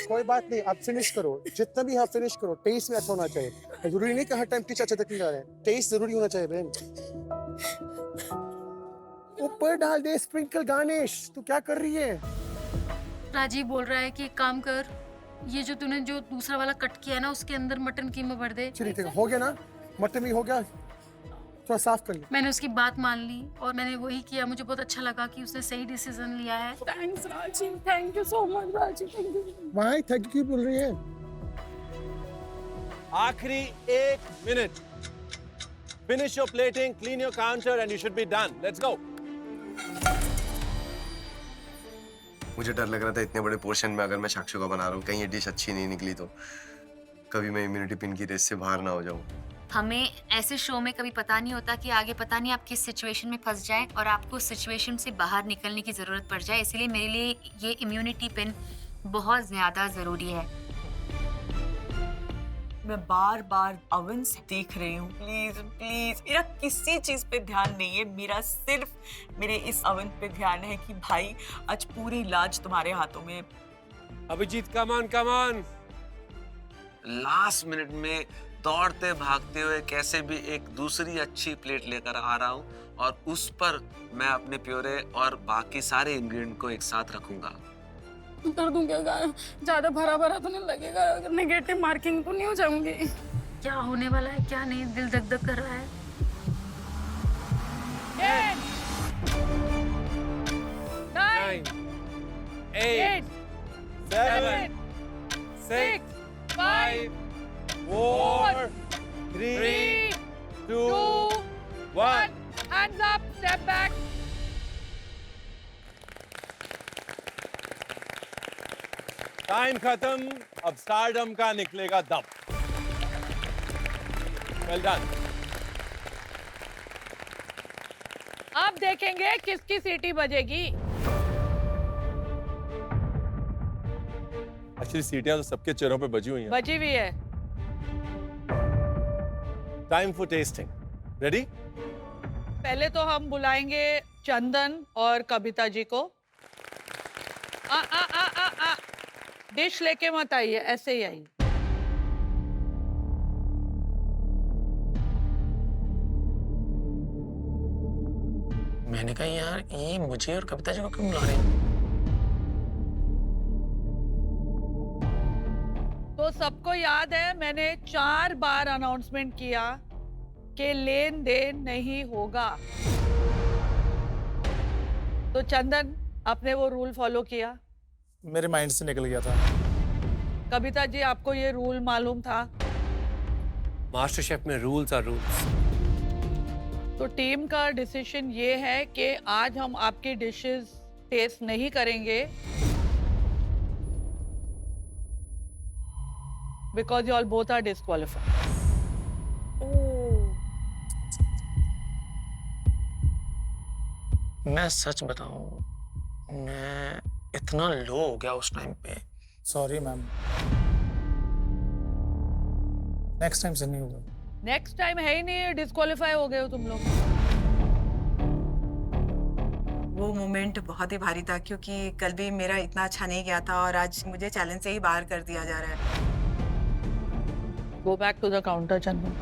कोई बात नहीं, आप फिनिश करो, जितना भी आप फिनिश करो। टेस्ट में अच्छा होना चाहिए, जरूरी नहीं कि हर टाइम टेस्ट अच्छा तक नहीं जा रहा है। टेस्ट जरूरी होना चाहिए बहन। ऊपर डाल दे स्प्रिंकल गार्निश। तू क्या कर रही है? राजीव बोल रहा है कि एक काम कर, ये जो तूने जो दूसरा वाला कट किया है ना उसके अंदर मटन कीमा भर दे। चलिए ठीक है, हो गया ना, मटन भी हो गया, थोड़ा साफ कर ले। मैंने उसकी बात मान ली और मैंने वही किया। मुझे बहुत अच्छा लगा कि उसने सही डिसीजन लिया है। Thanks Rajiv, thank you so much Rajiv, thank you. भाई थैंक यू बोल रही है। आखिरी 1 मिनट। Finish your plating, clean your counter and you should be done. Let's go. मुझे डर लग रहा था इतने बड़े पोर्शन में अगर मैं शाक्षुका बना रहा हूँ, कहीं ये डिश अच्छी नहीं निकली तो कभी मैं इम्यूनिटी पिन की रेस से बाहर ना हो जाऊँ। हमें ऐसे शो में कभी पता नहीं होता कि आगे पता नहीं आप किस सिचुएशन में फंस जाए और आपको उस सिचुएशन से बाहर निकलने की जरूरत पड़ जाए, इसलिए मेरे लिए ये इम्यूनिटी पिन बहुत ज्यादा जरूरी है। मैं बार बार ओवन से देख रही हूँ, प्लीज प्लीज मेरा किसी चीज पे ध्यान नहीं है, मेरा सिर्फ मेरे इस ओवन पे ध्यान है कि भाई आज पूरी लाज तुम्हारे हाथों में। अभिजीत कमान कमान। लास्ट मिनट में दौड़ते भागते हुए कैसे भी एक दूसरी अच्छी प्लेट लेकर आ रहा हूँ और उस पर मैं अपने प्योरे और बाकी सारे इंग्रेडिएंट को एक साथ रखूंगा। कर दूं क्या? ज्यादा भरा भरा तो नहीं लगेगा? नेगेटिव मार्किंग तो नहीं हो जाऊंगी? क्या होने वाला है क्या नहीं, दिल धक धक कर रहा है। 9, 8, 7, 6, 5, 4, 3, 2, 1. Hands up, step back. Time खत्म, अब स्टारडम का निकलेगा दम। Well done. अब देखेंगे किसकी सीटी बजेगी। एक्चुअली सीटियां तो सबके चेहरों पे बजी हुई हैं। बजी हुई है। Time for testing. रेडी? पहले तो हम बुलाएंगे चंदन और कविता जी को। डिश लेके मत आइए, ऐसे ही आइए। मैंने कहा यार ये मुझे और कविता जी को क्यों बुला रहे हैं? तो सबको याद है मैंने 4 बार अनाउंसमेंट किया कि लेन देन नहीं होगा। तो चंदन, आपने वो रूल फॉलो किया? मेरे माइंड से निकल गया था। कविता जी, आपको ये रूल मालूम था? मास्टर शेफ में रूल्स आर रूल्स। तो टीम का डिसीजन ये है कि आज हम आपकी डिशेस टेस्ट नहीं करेंगे because you all both are disqualified. मैं सच बताऊं, मैं इतना लो हो गया उस टाइम पे। सॉरी मैम, नेक्स्ट टाइम से नहीं होगा। नेक्स्ट टाइम है ही नहीं, डिस्क्वालीफाई हो गए हो तुम लोग। वो मोमेंट बहुत ही भारी था क्योंकि कल भी मेरा इतना अच्छा नहीं गया था और आज मुझे चैलेंज से ही बाहर कर दिया जा रहा है। Go back to the counter Chandan.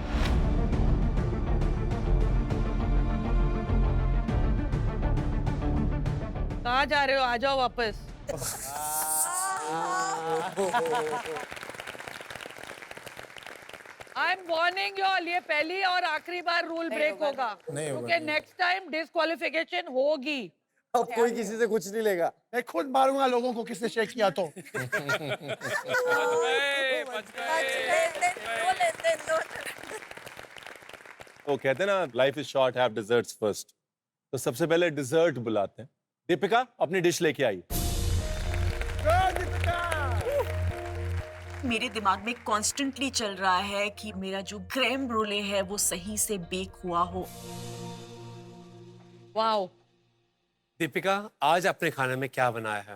कहाँ जा रहे हो? आ जाओ वापस। I am warning you all, ये पहली और आखिरी बार रूल ब्रेक होगा क्योंकि नेक्स्ट टाइम डिस्क्वालिफिकेशन होगी। अब कोई किसी से कुछ नहीं लेगा। मैं खुद मारूंगा लोगों को किसने शेक किया तो। वो कहते हैं ना, life is short, have desserts first. तो सबसे पहले डिजर्ट बुलाते हैं। दीपिका, अपनी डिश लेके आई। मेरे दिमाग में कॉन्स्टेंटली चल रहा है कि मेरा जो क्रेम ब्रूले है वो सही से बेक हुआ हो। वाओ। दीपिका, आज अपने खाने में क्या बनाया है?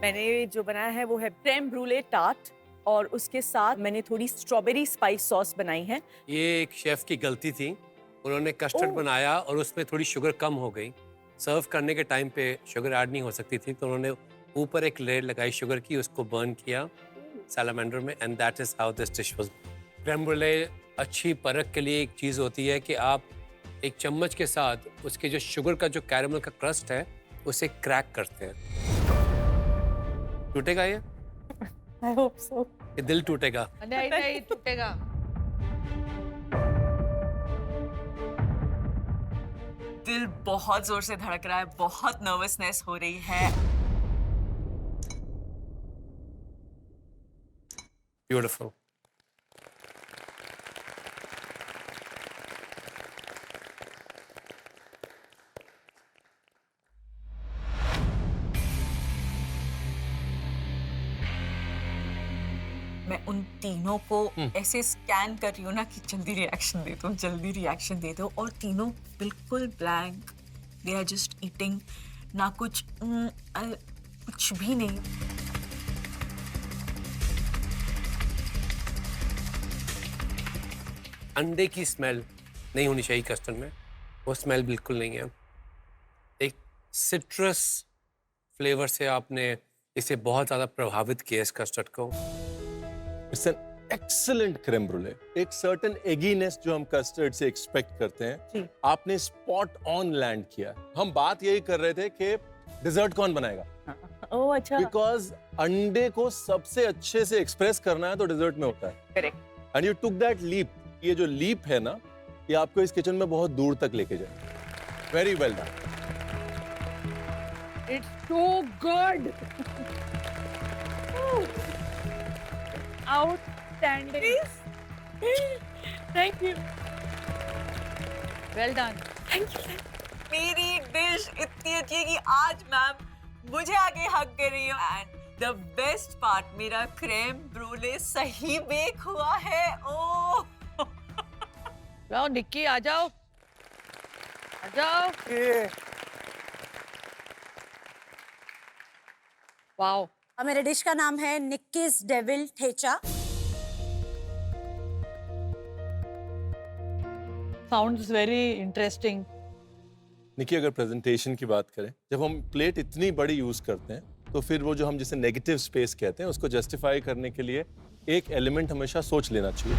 मैंने जो बनाया है वो है क्रेम ब्रूले टार्ट और उसके साथ मैंने थोड़ी स्ट्रॉबेरी स्पाइस सॉस बनाई है। ये एक शेफ की गलती थी, उन्होंने कस्टर्ड बनाया और उसमें थोड़ी शुगर कम हो गई। सर्व करने के टाइम पे शुगर ऐड नहीं हो सकती थी, तो उन्होंने ऊपर एक लेयर लगाई शुगर की, उसको बर्न किया सैलामेंडर में, and that is how this dish was. Creme brulee अच्छी परख के लिए एक चीज़ होती है कि आप एक चम्मच के साथ उसके जो शुगर का जो कैरेमल का क्रस्ट है उसे क्रैक करते हैं। टूटेगा ये? I hope so. ये दिल टूटेगा। नहीं नहीं टूटेगा। दिल बहुत जोर से धड़क रहा है, बहुत नर्वसनेस हो रही है। ब्यूटीफुल। मैं उन तीनों को ऐसे स्कैन कर रही हूँ ना कि जल्दी रिएक्शन दे दो, जल्दी रिएक्शन दे दो, और तीनों बिल्कुल blank, they are just eating, ना कुछ कुछ भी नहीं। अंडे की स्मेल नहीं होनी चाहिए कस्टर्ड में, वो स्मेल बिल्कुल नहीं है। एक सिट्रस फ्लेवर से आपने इसे बहुत ज़्यादा प्रभावित किया इस कस्टर्ड को। It's an excellent cream ब्रूले। एक सर्टेन एगीनेस जो हम कस्टर्ड से एक्सपेक्ट करते हैं, आपने स्पॉट ऑन लैंड किया। हम बात यही कर रहे थे कि डिजर्ट कौन बनाएगा। ओह अच्छा। बिकॉज अंडे को सबसे अच्छे से एक्सप्रेस करना है तो डिजर्ट में होता है। Correct. And you took that leap. ये जो लीप है ना, ये आपको इस किचन में बहुत दूर तक लेके जाए। Very well done. It's so good. Outstanding. Thank you. Well done. Thank you. मेरी डिश इतनी अच्छी है कि आज मैम मुझे आगे हक कर रही हो। एंड द बेस्ट पार्ट, मेरा क्रेम ब्रूले सही बेक हुआ है। ओह जाओ निक्की, आ जाओ, आ जाओ। वाओ। और मेरे डिश का नाम है Nikki's devil thecha. Sounds very interesting. Nikki, अगर प्रेजेंटेशन की बात करें, जब हम प्लेट इतनी बड़ी यूज करते हैं तो फिर वो जो हम जिसे नेगेटिव स्पेस कहते हैं उसको जस्टिफाई करने के लिए एक एलिमेंट हमेशा सोच लेना चाहिए।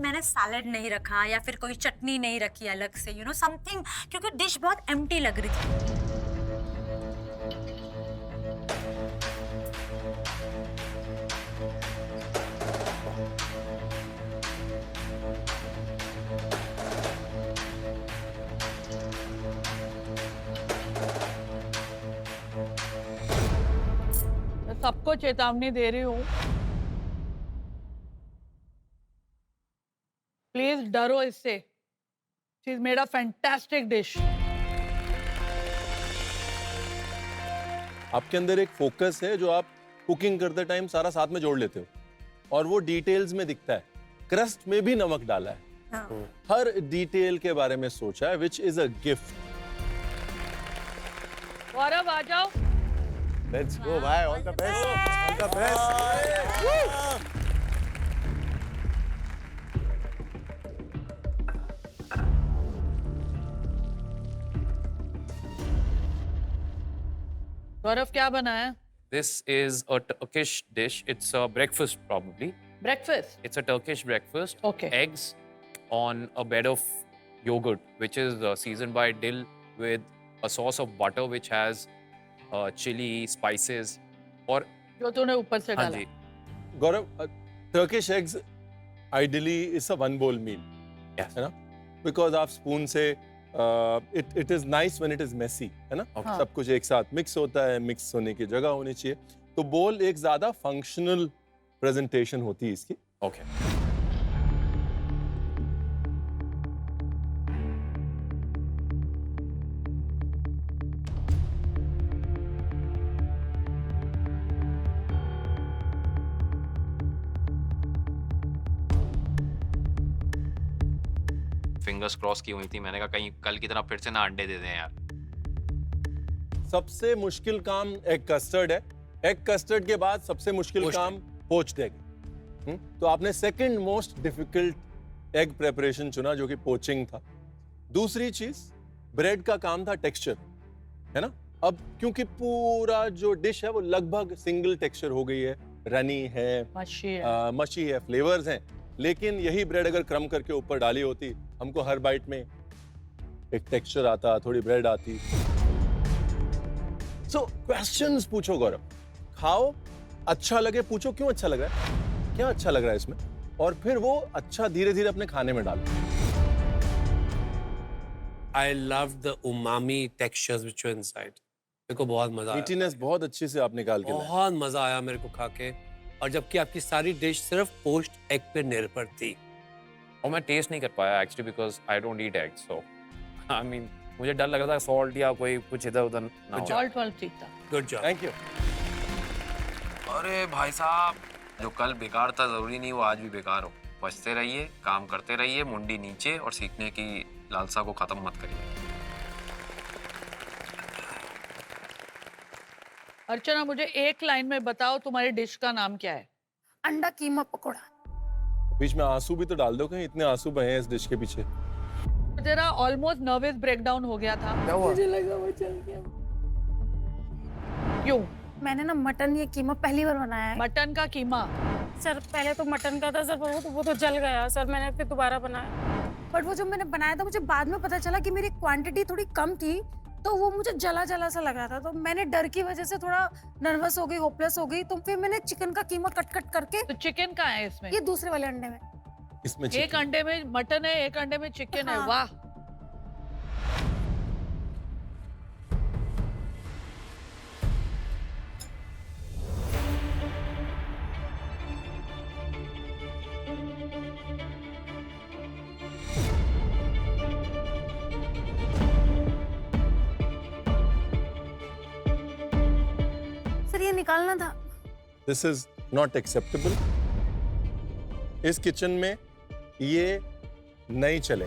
मैंने सैलेड नहीं रखा या फिर कोई चटनी नहीं रखी अलग से, यू नो समथिंग, क्योंकि डिश बहुत एम्प्टी लग रही थी। मैं सबको चेतावनी दे रही हूँ, प्लीज डरो इससे। She's made a fantastic dish. आपके अंदर एक फोकस है जो आप कुकिंग करते टाइम सारा साथ में जोड़ लेते हो और वो डिटेल्स में दिखता है। क्रस्ट में भी नमक डाला है। हाँ। हर डिटेल के बारे में सोचा है, which is a gift. गौरव आ जाओ। Let's go भाई, all the best, all the best. गौरव क्या बनाया? This is a Turkish dish. It's a breakfast probably. Breakfast. It's a Turkish breakfast. Okay. Eggs on a bed of yogurt, which is seasoned by dill with a sauce of butter, which has chili, spices, और जो तूने ऊपर से हाँ डाला। जी, गौरव, Turkish eggs ideally is a one bowl meal, yes, है ना? Because आप स्पून से it is nice when it is messy, है ना? Okay. सब कुछ एक साथ मिक्स होता है, मिक्स होने की जगह होनी चाहिए। तो बोल एक ज्यादा फंक्शनल प्रेजेंटेशन होती है इसकी। okay. फिंगर्स क्रॉस की हुई थी, मैंने कहा कहीं कल की तरह फिर से ना अंडे दे दें यार। सबसे मुश्किल काम एग कस्टर्ड है। एग कस्टर्ड के बाद सबसे मुश्किल Poached काम पोच्ड एग। तो आपने second most difficult egg preparation चुना जो कि पोचिंग था। दूसरी चीज ब्रेड का काम था टेक्सचर, है ना? अब क्योंकि पूरा जो डिश है वो लगभग सिंगल टेक्सचर हो गई है, रनी है, मशी है, फ्लेवर्स हैं, लेकिन यही ब्रेड अगर क्रम करके ऊपर डाली होती, हमको हर बाइट में एक टेक्सचर आता, थोड़ी ब्रेड आती। सो क्वेश्चंस पूछो गौरव, खाओ, अच्छा लगे पूछो क्यों अच्छा लग रहा है, क्या अच्छा लग रहा है इसमें, और फिर वो अच्छा धीरे धीरे अपने खाने में डालो। I love the umami textures which were inside. मेरे को बहुत मजा आया। मीठीनेस बहुत अच्छे से आप निकाल के लाए। बहुत मजा आया मेरे को खा के, और जबकि आपकी सारी डिश सिर्फ पोच्ड एग पे निर्भर थी। और मैं टेस्ट नहीं कर पाया actually because I don't eat eggs, so I mean मुझे डर लग रहा था सॉल्ट या कोई कुछ इधर उधर ना हो। सॉल्ट वाला ठीक था। Good job. Thank you. अरे भाई साहब, जो कल बेकार था जरूरी नहीं वो आज भी बेकार हो। बचते रहिए, काम करते रहिए, मुंडी नीचे, और सीखने की लालसा को खत्म मत करिए। अर्चना, मुझे एक लाइन में बताओ तुम्हारी डिश का नाम क्या है? अंडा कीमा पकौड़ा। बीच में आंसू भी तो डाल दो, कहीं इतने आंसू बहे हैं इस डिश के पीछे। तेरा ऑलमोस्ट नर्वस ब्रेकडाउन हो गया था। क्या हुआ? मुझे लगा वो चल गया। क्यों? मैंने ना मटन ये कीमा पहली बार बनाया है। मटन का कीमा? सर पहले तो मटन का था सर, वो तो जल गया सर, मैंने फिर दोबारा बनाया। बट वो जब मैंने बनाया था मुझे बाद में पता चला कि मेरी क्वांटिटी थोड़ी कम थी, तो वो मुझे जला जला सा लग रहा था। तो मैंने डर की वजह से थोड़ा नर्वस हो गई, होपलेस हो गई। तो फिर मैंने चिकन का कीमा कट कट करके। तो चिकन कहाँ है इसमें? ये दूसरे वाले अंडे में। इसमें एक अंडे में मटन है, एक अंडे में चिकन है। हाँ। वाह। सर ये निकालना था। This is not acceptable. इस किचन में ये नहीं चले।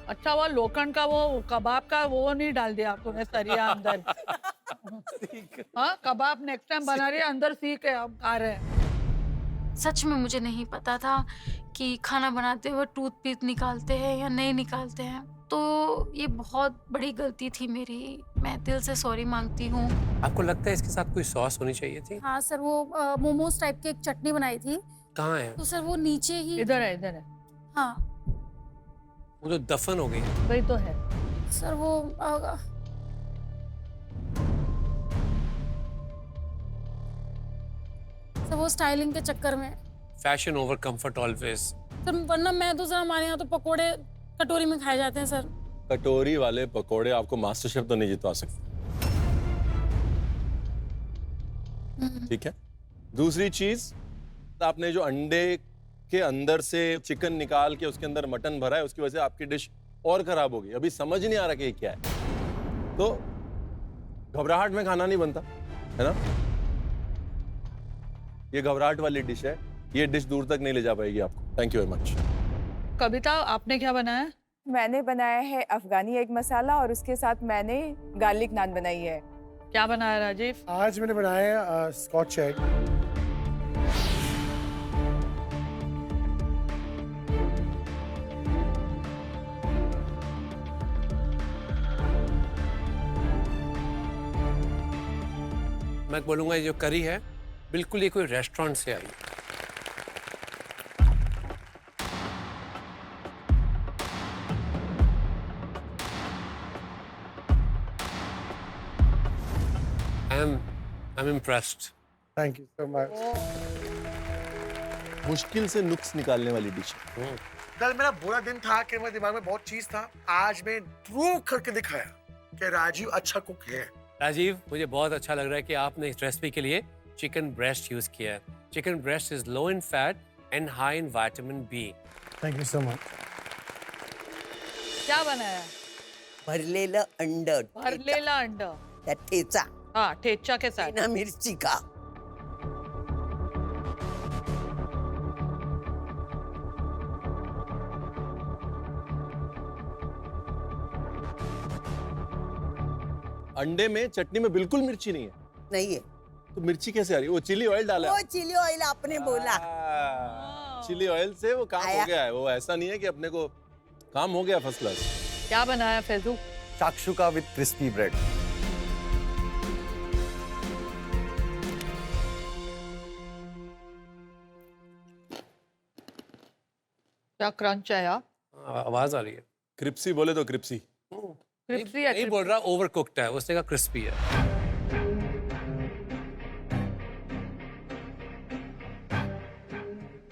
अच्छा, वो लोखंड का वो कबाब का वो नहीं डाल दिया तूने सरिया अंदर? हाँ, कबाब नेक्स्ट टाइम बना रही है, अंदर सीख है, हम खा रहे हैं। सच में मुझे नहीं पता था कि खाना बनाते हुए टूथपिक निकालते हैं या नहीं निकालते हैं। तो ये बहुत बड़ी गलती थी मेरी, मैं दिल से सॉरी मांगती हूँ। आपको लगता है इसके साथ कोई सॉस होनी चाहिए थी? हाँ सर, वो मोमोज टाइप की एक चटनी बनाई थी। कहाँ है? तो सर वो नीचे ही। इधर है, इधर है। हाँ वो तो दफन हो गई। वही तो है सर, वो सर वो स्टाइलिंग के चक्कर में। Fashion over comfort always. Sir वरना मैं तो सर हमारे यहाँ तो पकोड़े कटोरी में खाए जाते हैं सर। कटोरी वाले पकोड़े आपको मास्टर शेफ तो नहीं जितवा सकते। ठीक है। दूसरी चीज, आपने जो अंडे के अंदर से चिकन निकाल के उसके अंदर मटन भरा है, उसकी वजह से आपकी डिश और खराब होगी। अभी समझ नहीं आ रहा कि ये क्या है। तो घबराहट में खाना नहीं बनता है ना। ये घबराहट वाली डिश है, ये डिश दूर तक नहीं ले जा पाएगी आपको। Thank you very much. Kavita, आपने क्या बनाया? मैंने बनाया है अफगानी एग मसाला और उसके साथ मैंने गार्लिक नान बनाई है। क्या बनाया राजीव? आज मैंने बनाया स्कॉच एग। मैं बोलूंगा ये जो करी है बिल्कुल ये कोई रेस्टोरेंट से आई। I'm impressed. Thank you so much. मुश्किल से नुक्स निकालने वाली डिश। कल मेरा बुरा दिन था कि मेरे दिमाग में बहुत चीज था। आज मैं प्रूव करके दिखाया कि राजीव अच्छा कुक है। राजीव, मुझे बहुत अच्छा लग रहा है कि आपने इस रेसिपी के लिए चिकन ब्रेस्ट यूज किया है। Chicken breast is low in fat and high in vitamin B. Thank you so much. क्या बनाया? भरलेलं अंड, भरलेला अंडा, त्या ठेचा, हाँ ठेचा के साथ। बिना मिरची का। अंडे में चटनी में बिल्कुल मिर्ची नहीं है। नहीं है तो मिर्ची कैसे आ रही है? वो चिली ऑयल डाला है। वो चिली ऑयल आपने बोला। चिली ऑयल से वो काम आया। हो गया है। वो ऐसा नहीं है कि अपने को काम हो गया फर्स्ट क्लास। क्या बनाया फैजू? शाक्षुका with crispy bread. क्या क्रंच है यार? आवाज आ रही है। क्रिप्सी बोले तो क्रिप्सी। क्रिस्पी है। नहीं बोल रहा ओवर कुक्ड है, उसने कहा क्रिस्पी है।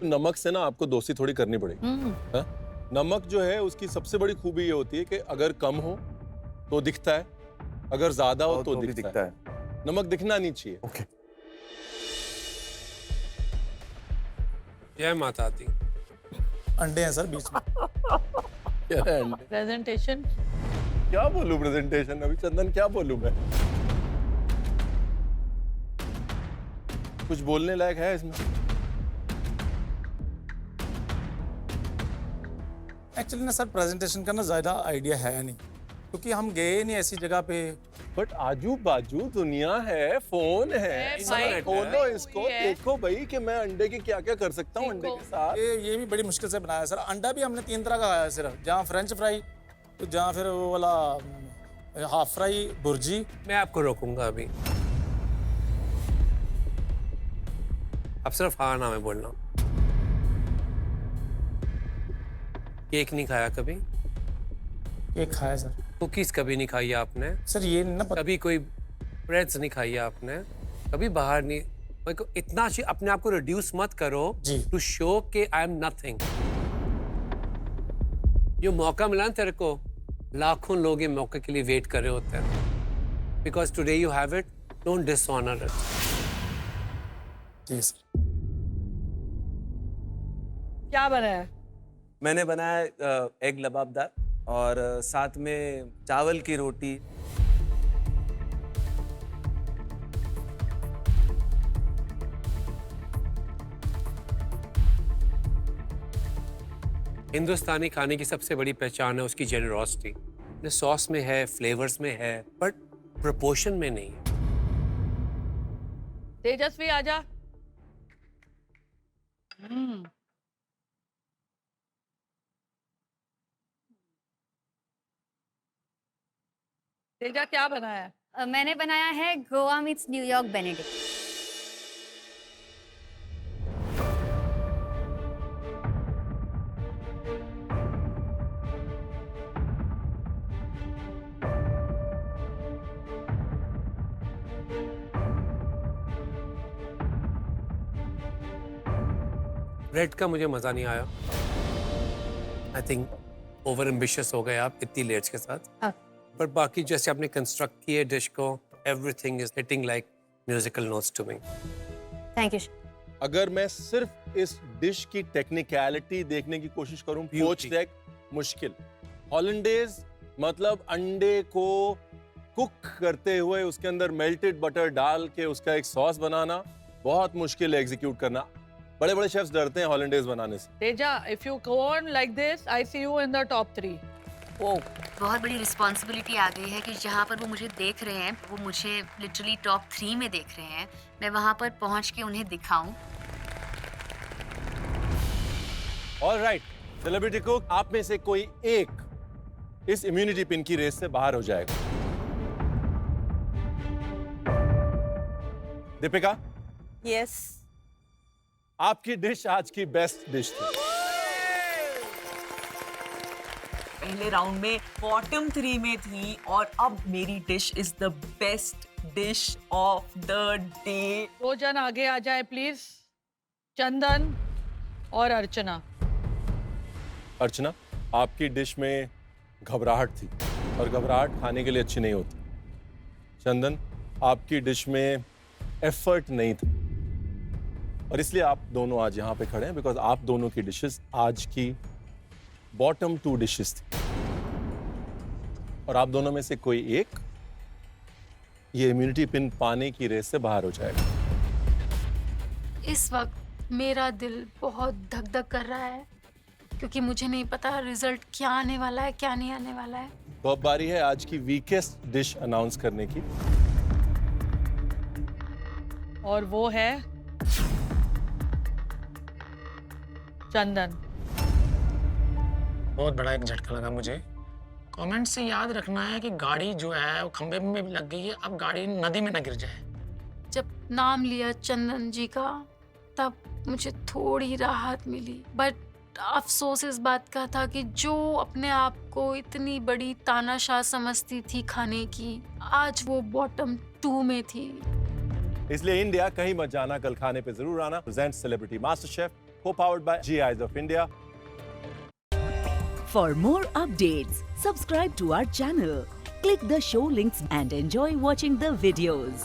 नमक से ना आपको दोस्ती थोड़ी करनी पड़ेगी। हाँ? नमक जो है उसकी सबसे बड़ी खूबी ये होती है कि अगर कम हो तो दिखता है, अगर ज्यादा हो तो भी दिखता है। नमक दिखना नहीं चाहिए। ओके। जय माता दी। अंडे हैं सर बीच में। क्या है अंडे? प्रेजेंटेशन क्या बोलूं प्रेजेंटेशन? अभी चंदन क्या बोलूं मैं? कुछ बोलने लायक है इसमें? एक्चुअली ना सर प्रेजेंटेशन का ना ज़्यादा आइडिया है नहीं, क्योंकि हम गए नहीं ऐसी जगह पे। बट आजू बाजू दुनिया है, फोन है, भाई, खोलो इसको, है। देखो भाई कि मैं अंडे की क्या क्या कर सकता हूँ अंडे के साथ। ये भी बड़ी मुश्किल से बनाया सर। अंडा भी हमने 3 तरह का खाया सिर्फ, जहाँ फ्रेंच फ्राई, तो जहाँ फिर वो वाला हाफ फ्राई, भुर्जी। मैं आपको रोकूंगा अभी, अब सिर्फ हाँ ना में बोलना। केक नहीं खाया कभी? केक खाया सर। कुकीज कभी नहीं खाई आपने? सर ये ना कभी कोई ब्रेड्स नहीं खाई आपने? कभी बाहर नहीं? मेरे को इतना अपने आप को रिड्यूस मत करो टू शो के आई एम नथिंग। जो मौका मिला ना तेरे को, लाखों लोग ये मौके के लिए वेट कर रहे होते हैं। Because today you have it, don't dishonour it. जी सर। क्या बना है? मैंने बनाया एग लबाबदार और साथ में चावल की रोटी। हिंदुस्तानी खाने की सबसे बड़ी पहचान है उसकी जेनरोसिटी। सॉस में है, फ्लेवर्स में है, बट प्रोपोर्शन में नहीं है। तेजस्वी आजा। तेजा क्या बनाया है? मैंने बनाया है Goa meets New York Benedict. Bread का मुझे मजा नहीं आया। आई थिंक ओवर एम्बिशियस हो गए आप इतनी लेयर्स के साथ। पर बाकी जैसे आपने कंस्ट्रक्ट किए डिश को, everything is hitting like musical notes to me. Thank you. अगर मैं सिर्फ इस डिश की टेक्निकलिटी देखने की कोशिश करूं, पोच्ड एग मुश्किल। हॉलैंडेज मतलब अंडे को कुक करते हुए उसके अंदर मेल्टेड बटर डाल के उसका एक सॉस बनाना बहुत मुश्किल है एग्जीक्यूट करना। बड़े बड़े शेफ्स डरते हैं हॉलैंडेज बनाने से। Teja, if you go on like this, I see you in the top 3. बहुत बड़ी रिस्पॉन्सिबिलिटी आ गई है कि जहाँ पर वो मुझे देख रहे हैं, वो मुझे लिटरली टॉप 3 में देख रहे हैं। मैं वहाँ पर पहुँच के उन्हें दिखाऊं। ऑलराइट, सेलिब्रिटी कुक, आप में से कोई एक इस इम्यूनिटी पिन की रेस से बाहर हो जाएगा। दीपिका, यस, आपकी डिश आज की बेस्ट डिश थी। पहले राउंड में बॉटम 3 में थी और अब मेरी dish is the best dish of the day. 2 जन आगे आ जाए प्लीज। चंदन और अर्चना। अर्चना, आपकी डिश में घबराहट थी और घबराहट खाने के लिए अच्छी नहीं होती। चंदन, आपकी डिश में एफर्ट नहीं था और इसलिए आप दोनों आज यहाँ पे खड़े हैं बिकॉज आप दोनों की डिशेस आज की बॉटम 2 डिशेस थी और आप दोनों में से कोई एक ये इम्यूनिटी पिन पाने की रेस से बाहर हो जाएगा। इस वक्त मेरा दिल बहुत धक धक कर रहा है, क्योंकि मुझे नहीं पता रिजल्ट क्या आने वाला है, क्या नहीं आने वाला है। तो अब बारी है आज की वीकेस्ट डिश अनाउंस करने की, और वो है चंदन। बहुत बड़ा एक झटका लगा मुझे। कमेंट से याद रखना है कि गाड़ी जो है वो खंबे में भी लग गई है, अब गाड़ी नदी में न गिर जाए। जब नाम लिया चंदन जी का, तब मुझे थोड़ी राहत मिली, बट अफसोस इस बात का था कि जो अपने आप को इतनी बड़ी तानाशाह समझती थी खाने की, आज वो बॉटम 2 में थी। इसलिए इंडिया कहीं मत जाना, कल खाने पे जरूर आना। Present celebrity master chef, co-powered by GIs of India. For more updates, subscribe to our channel, click the show links and enjoy watching the videos.